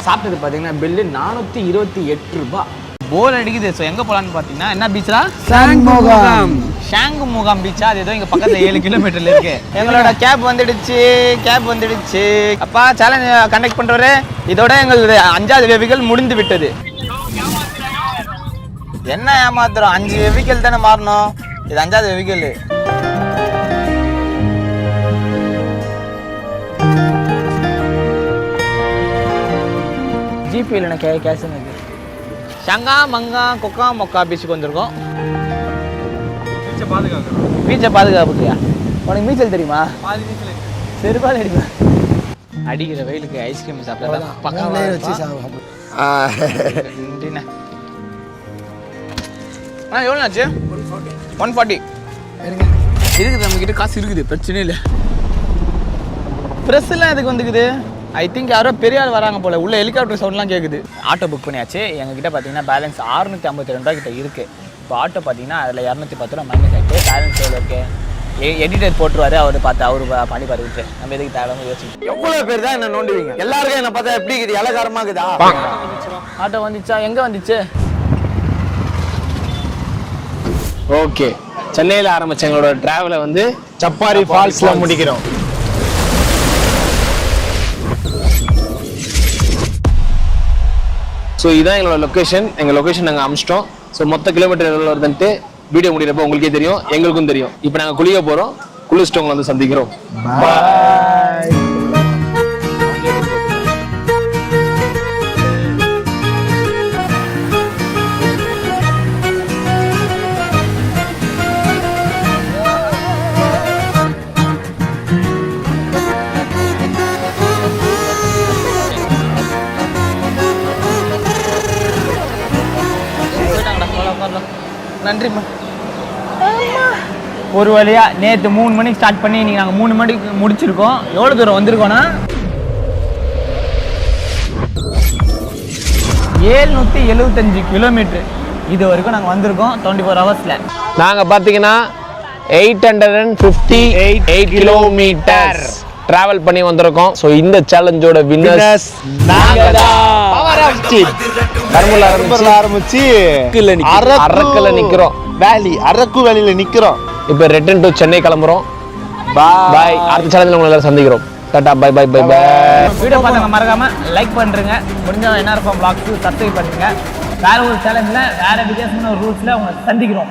சாப்பிட்டது பார்த்தீங்கன்னா பில்லு 428 ரூபா. போர் அடிக்குது. ஸோ எங்கே போகலான்னு பார்த்தீங்கன்னா என்ன பீச்சா? ஷாங்குமுகாம் பீச்சா? அது ஏதோ இங்கே பக்கத்தில் 7 கிலோமீட்டரில் இருக்கு. எங்களோட கேப் வந்துடுச்சு. அப்பா சேலஞ்ச் கண்டக்ட் பண்ணுறவரு, இதோட எங்களது 5வது வெவிகள் முடிந்து விட்டது. என்ன ஏமாத்துறோம்? 5 வெவிகள் தானே மாறணும், இது 5வது வெவிகள். ஜிபி இல்லைண்ணா கேஷ் ஷங்கா மங்கா கொக்கா மொக்கா பீச்சுக்கு வந்திருக்கோம். பீச்சை பாதுகாப்புக்கியா? உனக்கு நீச்சல் தெரியுமா? செருப்பால் அடிப்பா. அடிக்கிற வெயிலுக்கு ஐஸ்கிரீம் சாப்பிட்டா பக்கம் வச்சு சாப்பிடுண்ணா. எவ்வளோ ஆச்சு? 140 இருக்குது. நம்மக்கிட்ட காசு இருக்குது, பிரச்சனை இல்லை. ப்ரெஸ்ஸெல்லாம் எதுக்கு வந்துக்குது? ஐ திங்க் யாரோ பெரிய ஆள் வராங்க போல். உள்ள ஹெலிகாப்டர் சவுண்ட்லாம் கேட்குது. ஆட்டோ புக் பண்ணியாச்சு. எங்ககிட்ட பார்த்தீங்கன்னா பேலன்ஸ் 652 ரூபா கிட்ட இருக்குது. இப்போ ஆட்டோ பார்த்தீங்கன்னா அதில் 210 ரூபா மைனஸ் ஆகிட்டு பேலன்ஸ் எவ்வளோ இருக்குது? எடிட்டர் போட்டுருவாரு, அவர் பார்த்து அவரு பண்ணி பாருவிட்டு நம்ம எதுக்கு தேவையில்லாமல் யோசிச்சு. எவ்வளோ பேர் தான் என்ன நோண்டுவீங்க? எல்லாருக்கும் என்ன பார்த்தா எப்படி இருக்குது? இலகாரமாக இருக்குதா? ஆட்டோ வந்துச்சா? எங்கே வந்துச்சு? ஓகே, சென்னையில் ஆரம்பிச்ச எங்களோட டிராவலை வந்து சப்பாரி ஃபால்ஸில் முடிக்கிறோம். ஸோ இதுதான் எங்களோட லொக்கேஷன். எங்கள் லொக்கேஷன் நாங்கள் அமிச்சிட்டோம். ஸோ மொத்த கிலோமீட்டர் எவ்வளோ வருதுன்ட்டு வீடியோ முடிகிறப்போ உங்களுக்கே தெரியும், எங்களுக்கும் தெரியும். இப்போ நாங்கள் குளிக்க போகிறோம். குளிச்சுட்டு உங்களை வந்து சந்திக்கிறோம். பாய். நன்றிம்மா. ஒரு வழியா நேற்று 3 மணிக்கு ஸ்டார்ட் பண்ணி இன்னைக்கு நாங்கள் 3 மணிக்கு முடிச்சிருக்கோம். எவ்வளோ தூரம் வந்திருக்கோன்னா 775 கிலோமீட்டர் இது வரைக்கும் நாங்கள் வந்திருக்கோம் 24 ஹவர்ஸில். நாங்கள் பார்த்தீங்கன்னா 858 கிலோமீட்டர் டிராவல் பண்ணி வந்திருக்கோம். ஸோ இந்த சேலஞ்சோட வின்னர்ஸ் நாங்கள் தான். ஆரம்பிச்சு அரக்கல நிக்கிறோம். அரக்கு வேலியில நிக்கிறோம். இப்போ ரிட்டர்ன் டு சென்னை கிளம்புறோம். பாய். அடுத்த சேலஞ்சில் உங்களை எல்லாரும் சந்திக்கிறோம். டாடா bye bye bye bye. Video பார்த்தாங்க மறக்காம லைக் பண்ணுறேங்க. முடிஞ்ச NRFM vlogs சப்ஸ்கிரைப் பண்ணுங்க. வேற ஒரு சேலஞ்சில் வேற வித்தியாசமான ஒரு ரூல்ஸில் உங்களை சந்திக்கிறோம்.